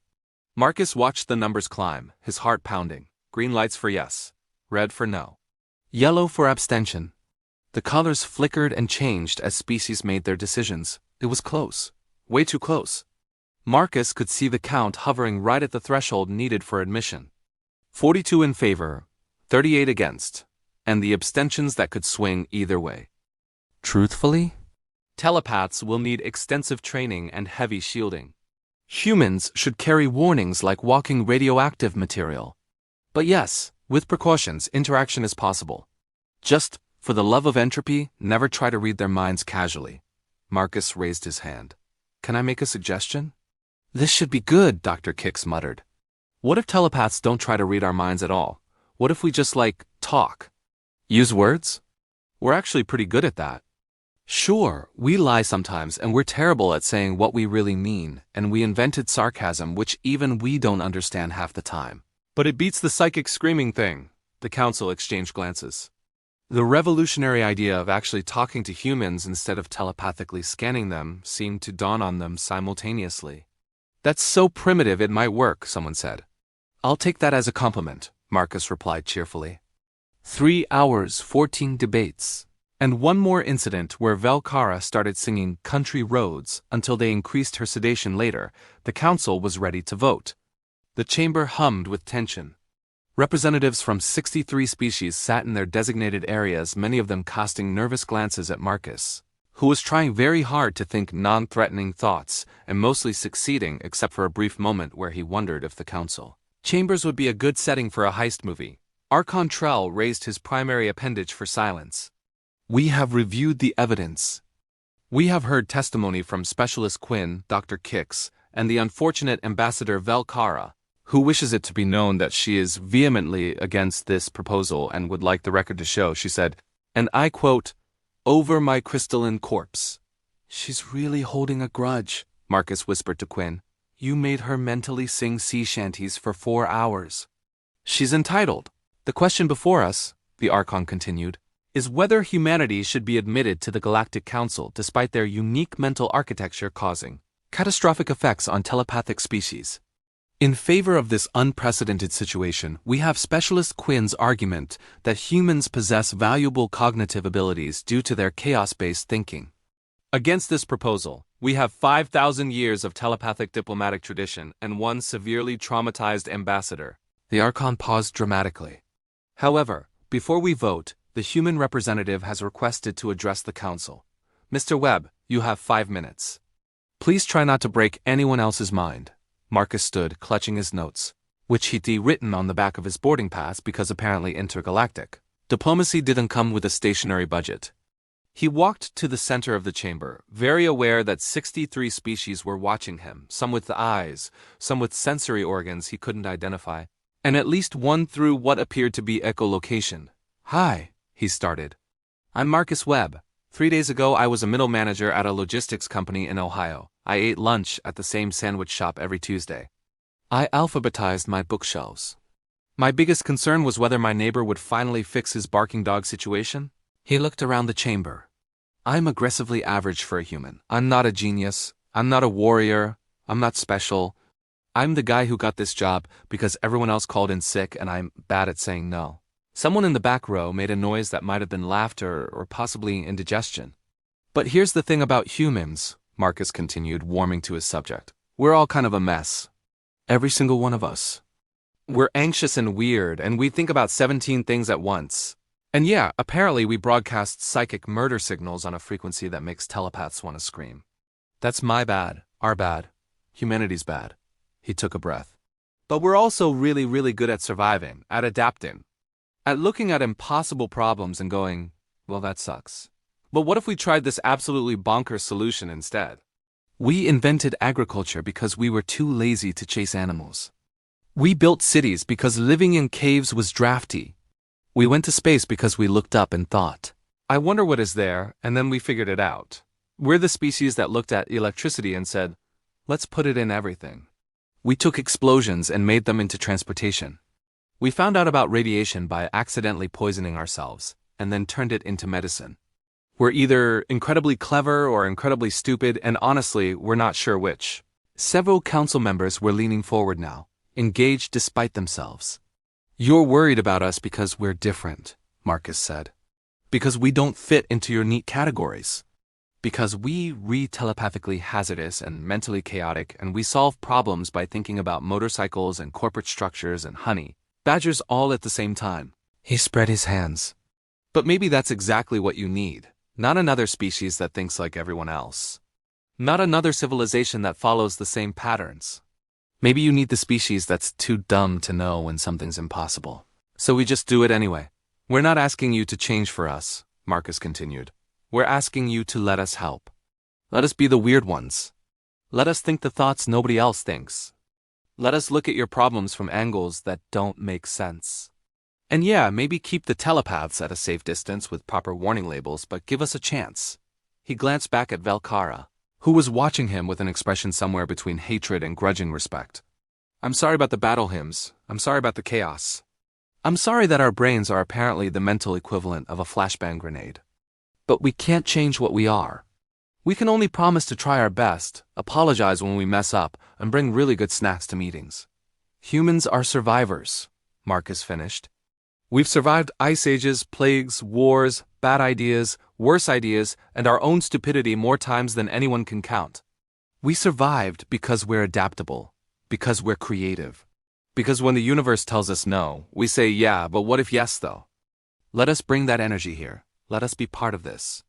A: Marcus watched the numbers climb, his heart pounding. Green lights for yes, red for no, yellow for abstention. The colors flickered and changed as species made their decisions. It was close. Way too close. Marcus could see the count hovering right at the threshold needed for admission. 42 in favor, 38 against, and the abstentions that could swing either way. Truthfully? Telepaths will need extensive training and heavy shielding. Humans should carry warnings like walking radioactive material. But yes, with precautions, interaction is possible. Just, for the love of entropy, never try to read their minds casually. Marcus raised his hand. Can I make a suggestion? This should be good, Dr. Kix muttered. What if telepaths don't try to read our minds at all? What if we just, talk? Use words? We're actually pretty good at that. Sure, we lie sometimes and we're terrible at saying what we really mean, and we invented sarcasm which even we don't understand half the time. But it beats the psychic screaming thing. The council exchanged glances. The revolutionary idea of actually talking to humans instead of telepathically scanning them seemed to dawn on them simultaneously. That's so primitive it might work, someone said. I'll take that as a compliment, Marcus replied cheerfully. 3 hours, 14 debates. And one more incident where Velkara started singing Country Roads until they increased her sedation later. The council was ready to vote. The chamber hummed with tension. Representatives from 63 species sat in their designated areas, many of them casting nervous glances at Marcus, who was trying very hard to think non-threatening thoughts, and mostly succeeding except for a brief moment where he wondered if the council chambers would be a good setting for a heist movie. Archon Trell raised his primary appendage for silence. We have reviewed the evidence. We have heard testimony from Specialist Quinn, Dr. Kix, and the unfortunate Ambassador Velkara, who wishes it to be known that she is vehemently against this proposal and would like the record to show, she said, and I quote, over my crystalline corpse. She's really holding a grudge, Marcus whispered to Quinn. You made her mentally sing sea shanties for 4 hours. She's entitled. The question before us, the Archon continued, is whether humanity should be admitted to the Galactic Council despite their unique mental architecture causing catastrophic effects on telepathic species. In favor of this unprecedented situation, we have Specialist Quinn's argument that humans possess valuable cognitive abilities due to their chaos-based thinking. Against this proposal, we have 5,000 years of telepathic diplomatic tradition and one severely traumatized ambassador. The Archon paused dramatically. However, before we vote, the human representative has requested to address the council. Mr. Webb, you have 5 minutes. Please try not to break anyone else's mind. Marcus stood, clutching his notes, which he'd written on the back of his boarding pass because apparently intergalactic diplomacy didn't come with a stationary budget. He walked to the center of the chamber, very aware that 63 species were watching him, some with eyes, some with sensory organs he couldn't identify, and at least one through what appeared to be echolocation. Hi, he started. I'm Marcus Webb. 3 days ago I was a middle manager at a logistics company in Ohio. I ate lunch at the same sandwich shop every Tuesday. I alphabetized my bookshelves. My biggest concern was whether my neighbor would finally fix his barking dog situation. He looked around the chamber. I'm aggressively average for a human. I'm not a genius. I'm not a warrior. I'm not special. I'm the guy who got this job because everyone else called in sick and I'm bad at saying no. Someone in the back row made a noise that might have been laughter or possibly indigestion. But here's the thing about humans, Marcus continued, warming to his subject. We're all kind of a mess. Every single one of us. We're anxious and weird, and we think about 17 things at once. And yeah, apparently we broadcast psychic murder signals on a frequency that makes telepaths want to scream. That's my bad, our bad, humanity's bad. He took a breath. But we're also really, really good at surviving, at adapting, at looking at impossible problems and going, well, that sucks. But what if we tried this absolutely bonkers solution instead? We invented agriculture because we were too lazy to chase animals. We built cities because living in caves was drafty. We went to space because we looked up and thought, I wonder what is there, and then we figured it out. We're the species that looked at electricity and said, let's put it in everything. We took explosions and made them into transportation. We found out about radiation by accidentally poisoning ourselves. and then turned it into medicine. We're either incredibly clever or incredibly stupid, and honestly, we're not sure which. Several council members were leaning forward now, engaged despite themselves. You're worried about us because we're different, Marcus said. Because we don't fit into your neat categories. Because we read telepathically hazardous and mentally chaotic, and we solve problems by thinking about motorcycles and corporate structures and honey, badgers all at the same time. He spread his hands. But maybe that's exactly what you need. Not another species that thinks like everyone else. Not another civilization that follows the same patterns. Maybe you need the species that's too dumb to know when something's impossible. So we just do it anyway. We're not asking you to change for us, Marcus continued. We're asking you to let us help. Let us be the weird ones. Let us think the thoughts nobody else thinks. Let us look at your problems from angles that don't make sense. And yeah, maybe keep the telepaths at a safe distance with proper warning labels, but give us a chance. He glanced back at Velkara, who was watching him with an expression somewhere between hatred and grudging respect. I'm sorry about the battle hymns. I'm sorry about the chaos. I'm sorry that our brains are apparently the mental equivalent of a flashbang grenade. But we can't change what we are. We can only promise to try our best, apologize when we mess up, and bring really good snacks to meetings. Humans are survivors, Marcus finished. We've survived ice ages, plagues, wars, bad ideas, worse ideas, and our own stupidity more times than anyone can count. We survived because we're adaptable, because we're creative. Because when the universe tells us no, we say yeah, but what if yes though? Let us bring that energy here. Let us be part of this.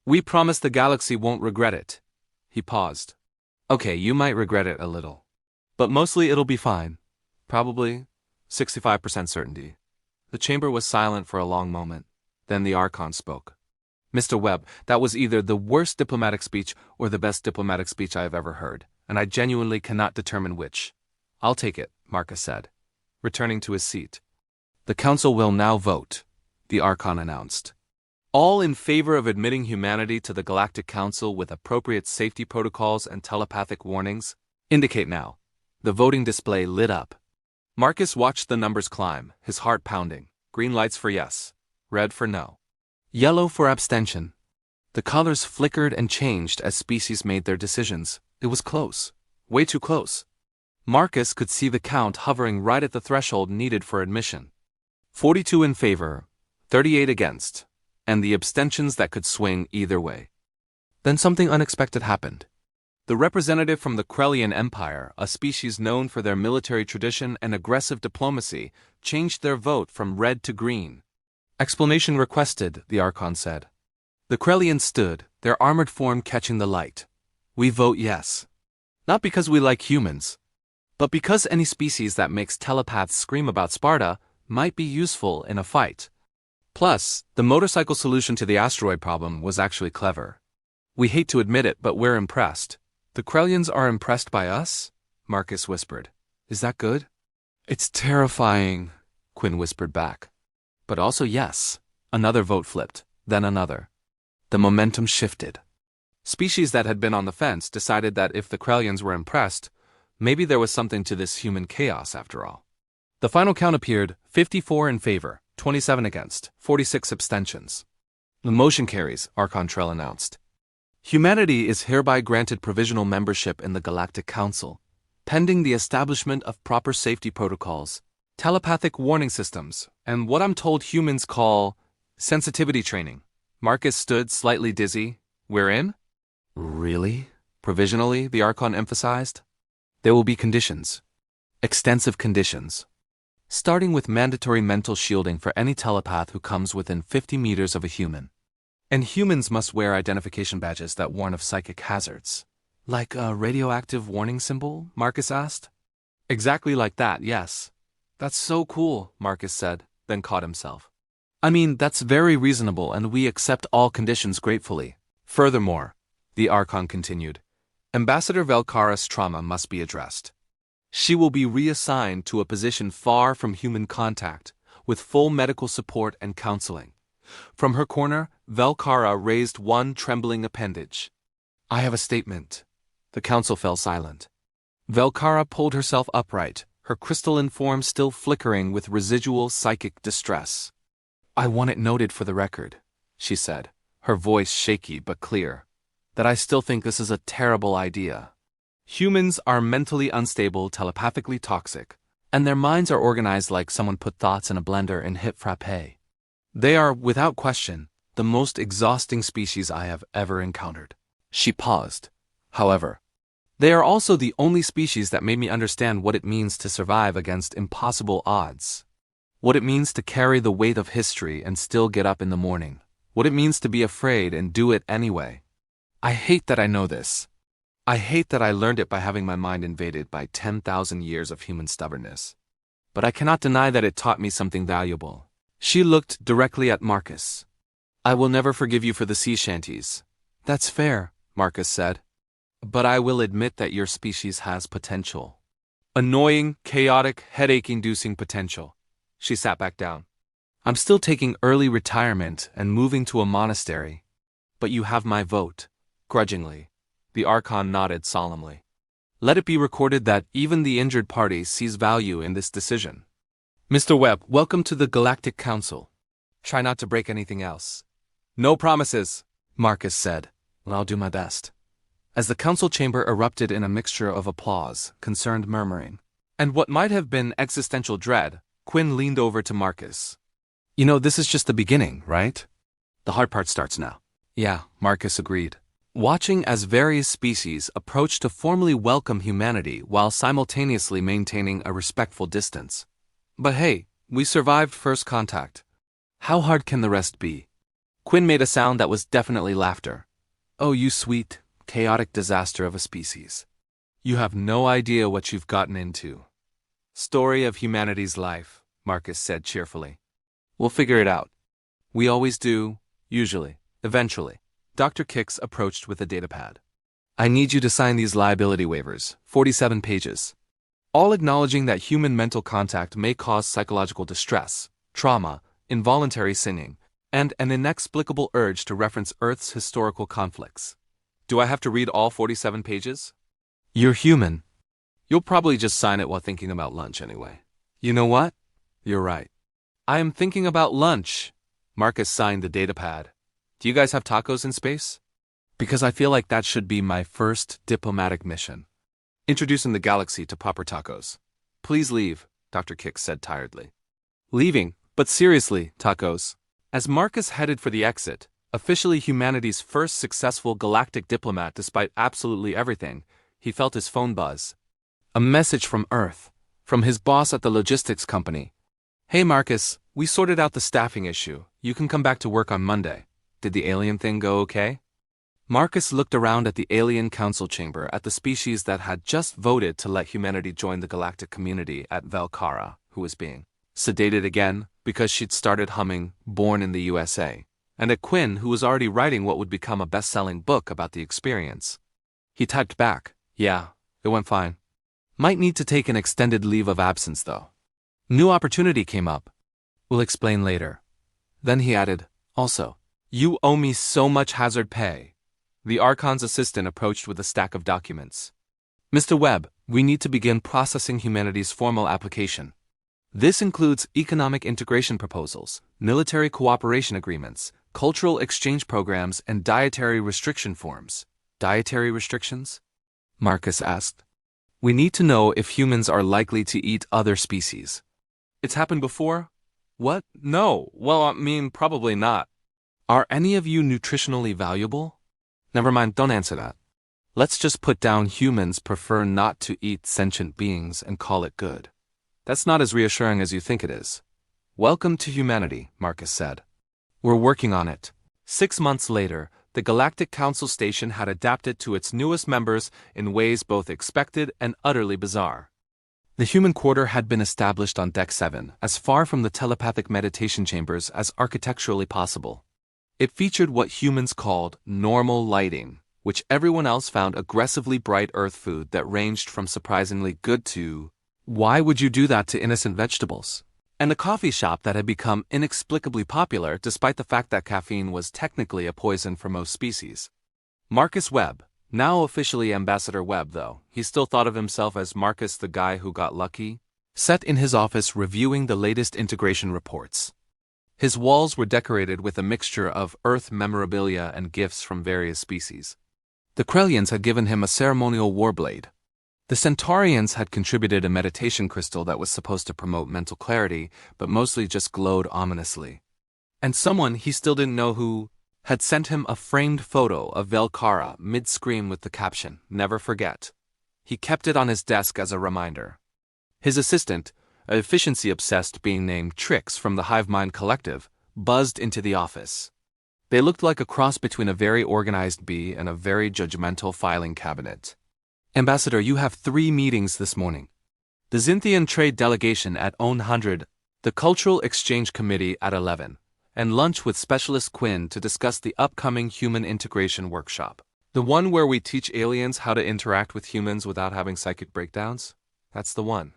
A: We promise the galaxy won't regret it. He paused. Okay, you might regret it a little. But mostly it'll be fine. Probably 65% certainty. The chamber was silent for a long moment. Then the Archon spoke. Mr. Webb, that was either the worst diplomatic speech or the best diplomatic speech I have ever heard, and I genuinely cannot determine which. I'll take it, Marcus said, returning to his seat. The Council will now vote, the Archon announced. All in favor of admitting humanity to the Galactic Council with appropriate safety protocols and telepathic warnings, indicate now. The voting display lit up. Marcus watched the numbers climb, his heart pounding. Green lights for yes, red for no, yellow for abstention. The colors flickered and changed as species made their decisions. It was close, way too close. Marcus could see the count hovering right at the threshold needed for admission. 42 in favor, 38 against, and the abstentions that could swing either way. Then something unexpected happened. The representative from the Krellian Empire, a species known for their military tradition and aggressive diplomacy, changed their vote from red to green. Explanation requested, the Archon said. The Krellians stood, their armored form catching the light. We vote yes. Not because we like humans, but because any species that makes telepaths scream about Sparta might be useful in a fight. Plus, the motorcycle solution to the asteroid problem was actually clever. We hate to admit it, but we're impressed. The Krellians are impressed by us? Marcus whispered. Is that good? It's terrifying, Quinn whispered back. But also yes. Another vote flipped, then another. The momentum shifted. Species that had been on the fence decided that if the Krellians were impressed, maybe there was something to this human chaos after all. The final count appeared 54 in favor, 27 against, 46 abstentions. The motion carries, Archon Trell announced. Humanity is hereby granted provisional membership in the Galactic Council, pending the establishment of proper safety protocols, telepathic warning systems, and what I'm told humans call sensitivity training. Marcus stood slightly dizzy. We're in? Really? Provisionally, the Archon emphasized. There will be conditions. Extensive conditions. Starting with mandatory mental shielding for any telepath who comes within 50 meters of a human. And humans must wear identification badges that warn of psychic hazards. Like a radioactive warning symbol? Marcus asked. Exactly like that, yes. That's so cool, Marcus said, then caught himself. I mean, that's very reasonable, and we accept all conditions gratefully. Furthermore, the Archon continued, Ambassador Velkara's trauma must be addressed. She will be reassigned to a position far from human contact, with full medical support and counseling. From her corner, Velkara raised one trembling appendage. I have a statement. The council fell silent. Velkara pulled herself upright, her crystalline form still flickering with residual psychic distress. I want it noted for the record, she said, her voice shaky but clear, that I still think this is a terrible idea. Humans are mentally unstable, telepathically toxic, and their minds are organized like someone put thoughts in a blender and hit frappe. They are, without question, the most exhausting species I have ever encountered. She paused. However, they are also the only species that made me understand what it means to survive against impossible odds. What it means to carry the weight of history and still get up in the morning. What it means to be afraid and do it anyway. I hate that I know this. I hate that I learned it by having my mind invaded by 10,000 years of human stubbornness. But I cannot deny that it taught me something valuable. She looked directly at Marcus. I will never forgive you for the sea shanties. That's fair, Marcus said. But I will admit that your species has potential. Annoying, chaotic, headache-inducing potential. She sat back down. I'm still taking early retirement and moving to a monastery. But you have my vote. Grudgingly. The Archon nodded solemnly. Let it be recorded that even the injured party sees value in this decision. Mr. Webb, welcome to the Galactic Council. Try not to break anything else. No promises, Marcus said, and I'll do my best. As the council chamber erupted in a mixture of applause, concerned murmuring, and what might have been existential dread, Quinn leaned over to Marcus. You know, this is just the beginning, right? The hard part starts now. Yeah, Marcus agreed. Watching as various species approach to formally welcome humanity while simultaneously maintaining a respectful distance. But hey, we survived first contact. How hard can the rest be? Quinn made a sound that was definitely laughter. Oh, you sweet, chaotic disaster of a species. You have no idea what you've gotten into. Story of humanity's life, Marcus said cheerfully. We'll figure it out. We always do, usually, eventually. Dr. Kix approached with a datapad. I need you to sign these liability waivers, 47 pages. All acknowledging that human mental contact may cause psychological distress, trauma, involuntary sinning, and an inexplicable urge to reference Earth's historical conflicts. Do I have to read all 47 pages? You're human. You'll probably just sign it while thinking about lunch anyway. You know what? You're right. I am thinking about lunch. Marcus signed the datapad. Do you guys have tacos in space? Because I feel like that should be my first diplomatic mission. Introducing the galaxy to proper tacos. Please leave, Dr. Kix said tiredly. Leaving, but seriously, tacos. As Marcus headed for the exit, officially humanity's first successful galactic diplomat despite absolutely everything, he felt his phone buzz. A message from Earth, from his boss at the logistics company. Hey Marcus, we sorted out the staffing issue. You can come back to work on Monday. Did the alien thing go okay? Marcus looked around at the alien council chamber at the species that had just voted to let humanity join the galactic community at Valkara, who was being sedated again because she'd started humming Born in the USA, and at Quinn, who was already writing what would become a best-selling book about the experience. He typed back, yeah, it went fine. Might need to take an extended leave of absence though. New opportunity came up. We'll explain later. Then he added, also, you owe me so much hazard pay. The Archon's assistant approached with a stack of documents. Mr. Webb, we need to begin processing humanity's formal application. This includes economic integration proposals, military cooperation agreements, cultural exchange programs, and dietary restriction forms. Dietary restrictions? Marcus asked. We need to know if humans are likely to eat other species. It's happened before? What? No. Well, I mean, probably not. Are any of you nutritionally valuable? Never mind, don't answer that. Let's just put down humans prefer not to eat sentient beings and call it good. That's not as reassuring as you think it is. Welcome to humanity, Marcus said. We're working on it. 6 months later, the Galactic Council Station had adapted to its newest members in ways both expected and utterly bizarre. The human quarter had been established on Deck 7, as far from the telepathic meditation chambers as architecturally possible. It featured what humans called normal lighting, which everyone else found aggressively bright Earth food that ranged from surprisingly good to, why would you do that to innocent vegetables? And a coffee shop that had become inexplicably popular despite the fact that caffeine was technically a poison for most species. Marcus Webb, now officially Ambassador Webb though, he still thought of himself as Marcus the guy who got lucky, sat in his office reviewing the latest integration reports. His walls were decorated with a mixture of Earth memorabilia and gifts from various species. The Krellians had given him a ceremonial warblade. The Centaurians had contributed a meditation crystal that was supposed to promote mental clarity, but mostly just glowed ominously. And someone he still didn't know who had sent him a framed photo of Velkara mid-scream with the caption, "Never forget." He kept it on his desk as a reminder. His assistant, an efficiency-obsessed being named Trix from the Hive Mind Collective, buzzed into the office. They looked like a cross between a very organized bee and a very judgmental filing cabinet. "Ambassador, you have 3 meetings this morning. The Xinthian Trade Delegation at 100, the Cultural Exchange Committee at 11, and lunch with Specialist Quinn to discuss the upcoming Human Integration Workshop. The one where we teach aliens how to interact with humans without having psychic breakdowns? That's the one.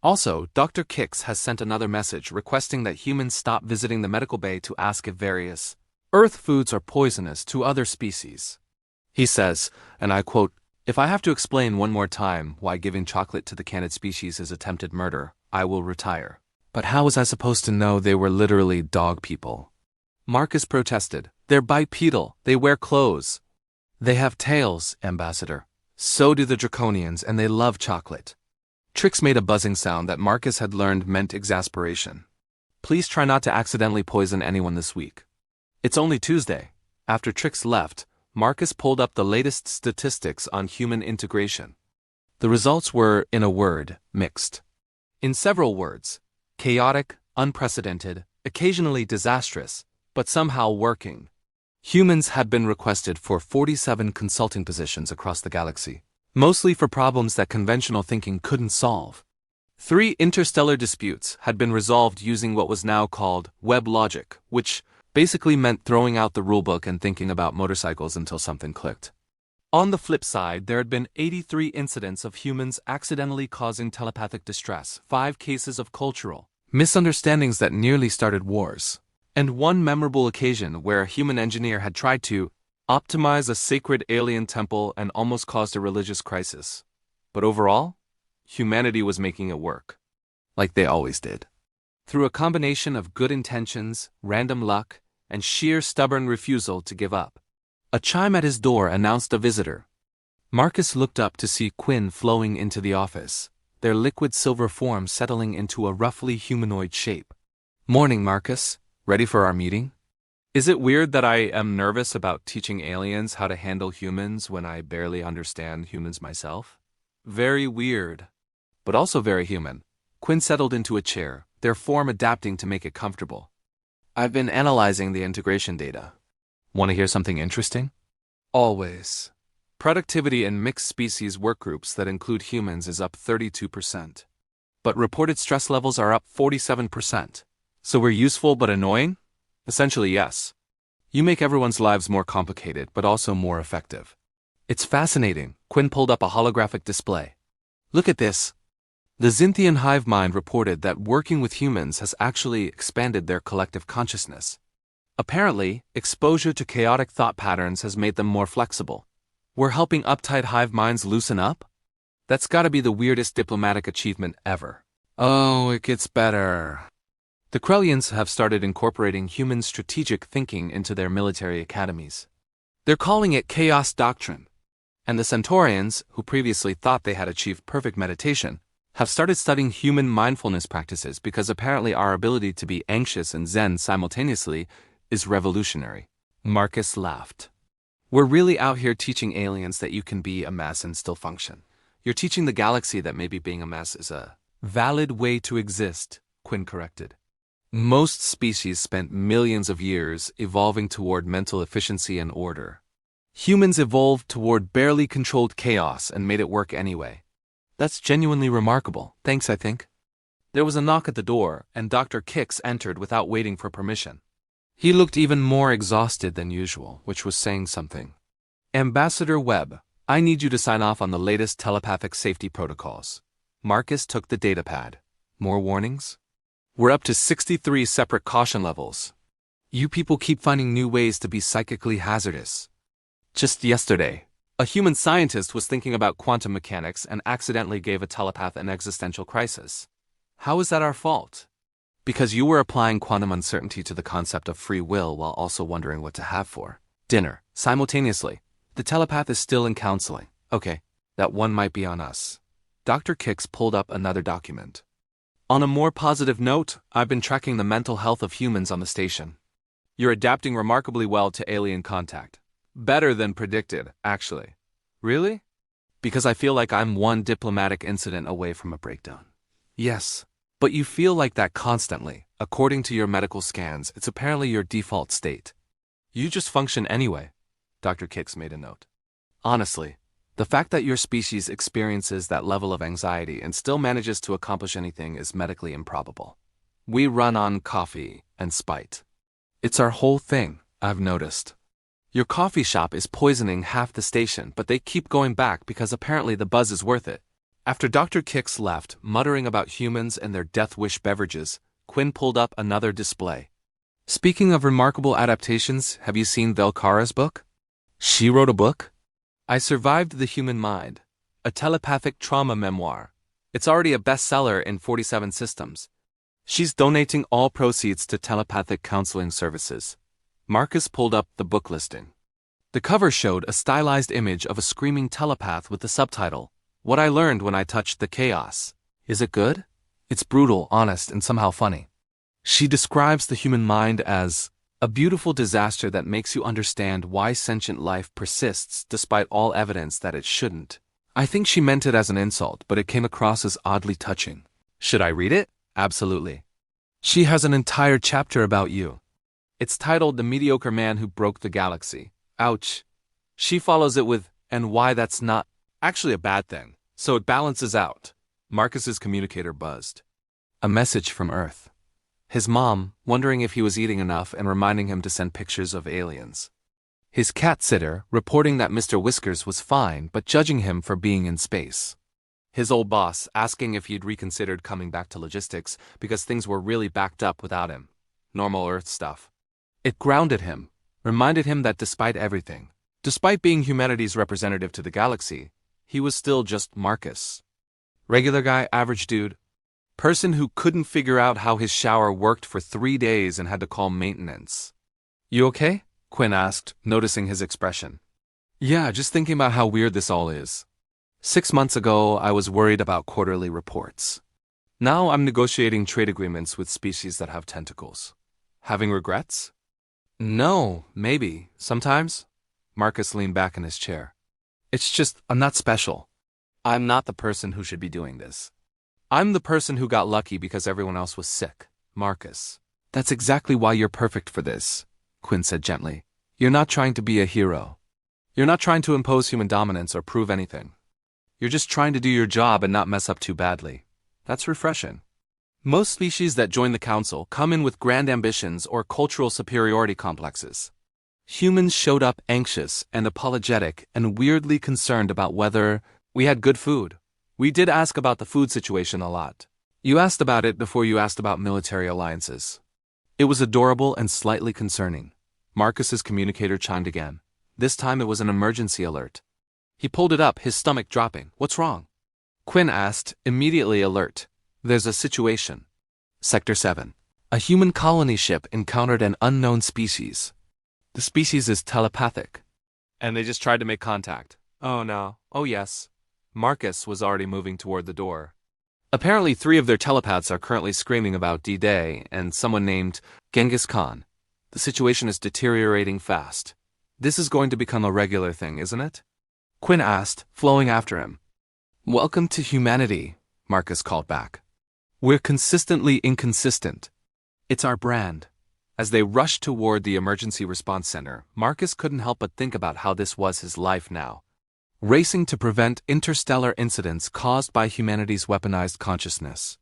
A: Also, Dr. Kix has sent another message requesting that humans stop visiting the medical bay to ask if various Earth foods are poisonous to other species. He says, and I quote, 'If I have to explain one more time why giving chocolate to the canid species is attempted murder, I will retire.' But how was I supposed to know they were literally dog people?" Marcus protested. "They're bipedal, they wear clothes. They have tails, Ambassador. So do the Draconians, and they love chocolate." Trix made a buzzing sound that Marcus had learned meant exasperation. "Please try not to accidentally poison anyone this week." It's only Tuesday. After Trix left, Marcus pulled up the latest statistics on human integration. The results were, in a word, mixed. In several words, chaotic, unprecedented, occasionally disastrous, but somehow working. Humans had been requested for 47 consulting positions across the galaxy, mostly for problems that conventional thinking couldn't solve. 3 interstellar disputes had been resolved using what was now called web logic, which basically meant throwing out the rulebook and thinking about motorcycles until something clicked. On the flip side, there had been 83 incidents of humans accidentally causing telepathic distress, 5 cases of cultural misunderstandings that nearly started wars, and 1 memorable occasion where a human engineer had tried to optimize a sacred alien temple and almost caused a religious crisis. But overall, humanity was making it work. Like they always did. Through a combination of good intentions, random luck, and sheer stubborn refusal to give up. A chime at his door announced a visitor. Marcus looked up to see Quinn flowing into the office, their liquid silver form settling into a roughly humanoid shape. "Morning, Marcus. Ready for our meeting?" Is it weird that I am nervous about teaching aliens how to handle humans when I barely understand humans myself? Very weird. But also very human. Quinn settled into a chair, their form adapting to make it comfortable. "I've been analyzing the integration data. Want to hear something interesting?" "Always. Productivity in mixed species workgroups that include humans is up 32%. But reported stress levels are up 47%. So we're useful but annoying? Essentially, yes. You make everyone's lives more complicated, but also more effective." "It's fascinating." Quinn pulled up a holographic display. "Look at this." The Xinthian hive mind reported that working with humans has actually expanded their collective consciousness. Apparently, exposure to chaotic thought patterns has made them more flexible. We're helping uptight hive minds loosen up? That's gotta be the weirdest diplomatic achievement ever. Oh, it gets better. The Krellians have started incorporating human strategic thinking into their military academies. They're calling it chaos doctrine. And the Centaurians, who previously thought they had achieved perfect meditation, have started studying human mindfulness practices because apparently our ability to be anxious and zen simultaneously is revolutionary. Marcus laughed. "We're really out here teaching aliens that you can be a mess and still function. You're teaching the galaxy that maybe being a mess is a valid way to exist," Quinn corrected. "Most species spent millions of years evolving toward mental efficiency and order. Humans evolved toward barely controlled chaos and made it work anyway. That's genuinely remarkable. Thanks, I think." There was a knock at the door, and Dr. Kix entered without waiting for permission. He looked even more exhausted than usual, which was saying something. "Ambassador Webb, I need you to sign off on the latest telepathic safety protocols." Marcus took the datapad. "More warnings?" "We're up to 63 separate caution levels. You people keep finding new ways to be psychically hazardous. Just yesterday, a human scientist was thinking about quantum mechanics and accidentally gave a telepath an existential crisis. How is that our fault? Because you were applying quantum uncertainty to the concept of free will while also wondering what to have for dinner. Simultaneously, the telepath is still in counseling. Okay, that one might be on us. Dr. Kicks pulled up another document. On a more positive note, I've been tracking the mental health of humans on the station. You're adapting remarkably well to alien contact. Better than predicted, actually. Really? Because I feel like I'm one diplomatic incident away from a breakdown. Yes, but you feel like that constantly. According to your medical scans, it's apparently your default state. You just function anyway, Dr. Kicks made a note. Honestly, the fact that your species experiences that level of anxiety and still manages to accomplish anything is medically improbable. We run on coffee and spite. It's our whole thing, I've noticed. Your coffee shop is poisoning half the station, but they keep going back because apparently the buzz is worth it. After Dr. Kicks left, muttering about humans and their death wish beverages, Quinn pulled up another display. Speaking of remarkable adaptations, have you seen Velkara's book? She wrote a book? I Survived the Human Mind, a telepathic trauma memoir. It's already a bestseller in 47 systems. She's donating all proceeds to telepathic counseling services. Marcus pulled up the book listing. The cover showed a stylized image of a screaming telepath with the subtitle, "What I Learned When I Touched the Chaos." Is it good? It's brutal, honest, and somehow funny. She describes the human mind as a beautiful disaster that makes you understand why sentient life persists despite all evidence that it shouldn't. I think she meant it as an insult, but it came across as oddly touching. Should I read it? Absolutely. She has an entire chapter about you. It's titled The Mediocre Man Who Broke the Galaxy. Ouch. She follows it with, and why that's not actually a bad thing, so it balances out. Marcus's communicator buzzed. A message from Earth. His mom, wondering if he was eating enough and reminding him to send pictures of aliens. His cat sitter, reporting that Mr. Whiskers was fine but judging him for being in space. His old boss, asking if he'd reconsidered coming back to logistics because things were really backed up without him. Normal Earth stuff. It grounded him, reminded him that despite everything, despite being humanity's representative to the galaxy, he was still just Marcus. Regular guy, average dude. Person who couldn't figure out how his shower worked for 3 days and had to call maintenance. You okay? Quinn asked, noticing his expression. Yeah, just thinking about how weird this all is. 6 months ago, I was worried about quarterly reports. Now I'm negotiating trade agreements with species that have tentacles. Having regrets? No, maybe, sometimes. Marcus leaned back in his chair. It's just, I'm not special. I'm not the person who should be doing this. I'm the person who got lucky because everyone else was sick, Marcus. That's exactly why you're perfect for this, Quinn said gently. You're not trying to be a hero. You're not trying to impose human dominance or prove anything. You're just trying to do your job and not mess up too badly. That's refreshing. Most species that join the council come in with grand ambitions or cultural superiority complexes. Humans showed up anxious and apologetic and weirdly concerned about whether we had good food. We did ask about the food situation a lot. You asked about it before you asked about military alliances. It was adorable and slightly concerning. Marcus's communicator chimed again. This time it was an emergency alert. He pulled it up, his stomach dropping. What's wrong? Quinn asked, immediately alert. There's a situation. Sector 7. A human colony ship encountered an unknown species. The species is telepathic. And they just tried to make contact. Oh no. Oh yes. Marcus was already moving toward the door. Apparently 3 of their telepaths are currently screaming about D-Day and someone named Genghis Khan. The situation is deteriorating fast. This is going to become a regular thing, isn't it? Quinn asked, flowing after him. Welcome to humanity, Marcus called back. We're consistently inconsistent. It's our brand. As they rushed toward the emergency response center, Marcus couldn't help but think about how this was his life now. Racing to prevent interstellar incidents caused by humanity's weaponized consciousness.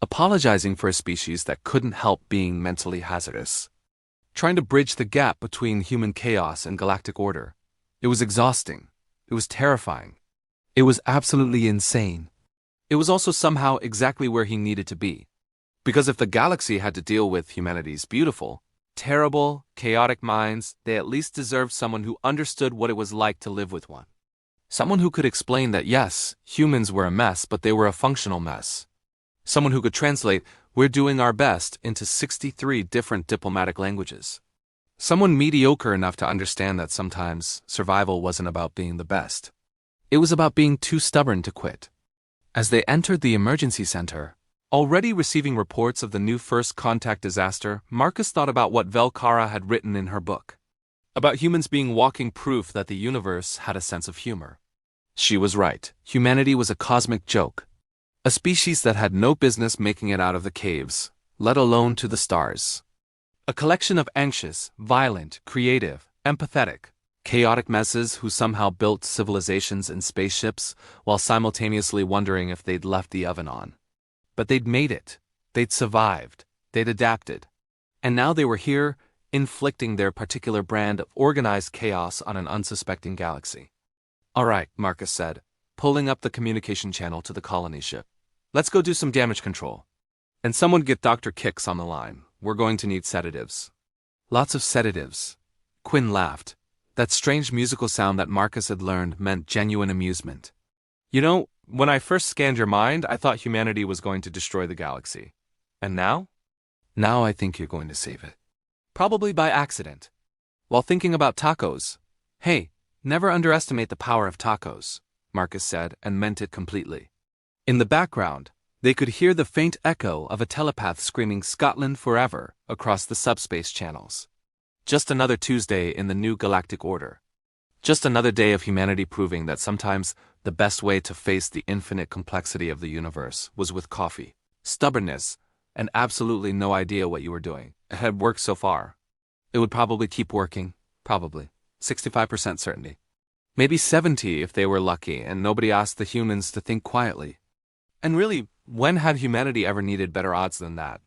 A: Apologizing for a species that couldn't help being mentally hazardous. Trying to bridge the gap between human chaos and galactic order. It was exhausting. It was terrifying. It was absolutely insane. It was also somehow exactly where he needed to be. Because if the galaxy had to deal with humanity's beautiful, terrible, chaotic minds, they at least deserved someone who understood what it was like to live with one. Someone who could explain that yes, humans were a mess, but they were a functional mess. Someone who could translate, "We're doing our best," into 63 different diplomatic languages. Someone mediocre enough to understand that sometimes survival wasn't about being the best. It was about being too stubborn to quit. As they entered the emergency center, already receiving reports of the new first contact disaster, Marcus thought about what Velkara had written in her book. About humans being walking proof that the universe had a sense of humor. She was right. Humanity was a cosmic joke. A species that had no business making it out of the caves, let alone to the stars. A collection of anxious, violent, creative, empathetic, chaotic messes who somehow built civilizations and spaceships while simultaneously wondering if they'd left the oven on. But they'd made it. They'd survived. They'd adapted. And now they were here, inflicting their particular brand of organized chaos on an unsuspecting galaxy. "All right," Marcus said, pulling up the communication channel to the colony ship. "Let's go do some damage control. And someone get Dr. Kicks on the line. We're going to need sedatives." Lots of sedatives. Quinn laughed. That strange musical sound that Marcus had learned meant genuine amusement. "You know, when I first scanned your mind, I thought humanity was going to destroy the galaxy. And now? Now I think you're going to save it. Probably by accident. While thinking about tacos." "Hey, never underestimate the power of tacos," Marcus said, and meant it completely. In the background, they could hear the faint echo of a telepath screaming "Scotland forever" across the subspace channels. Just another Tuesday in the new galactic order. Just another day of humanity proving that sometimes the best way to face the infinite complexity of the universe was with coffee, stubbornness, and absolutely no idea what you were doing. It had worked so far. It would probably keep working. Probably. 65% certainty. Maybe 70 if they were lucky and nobody asked the humans to think quietly. And really, when had humanity ever needed better odds than that?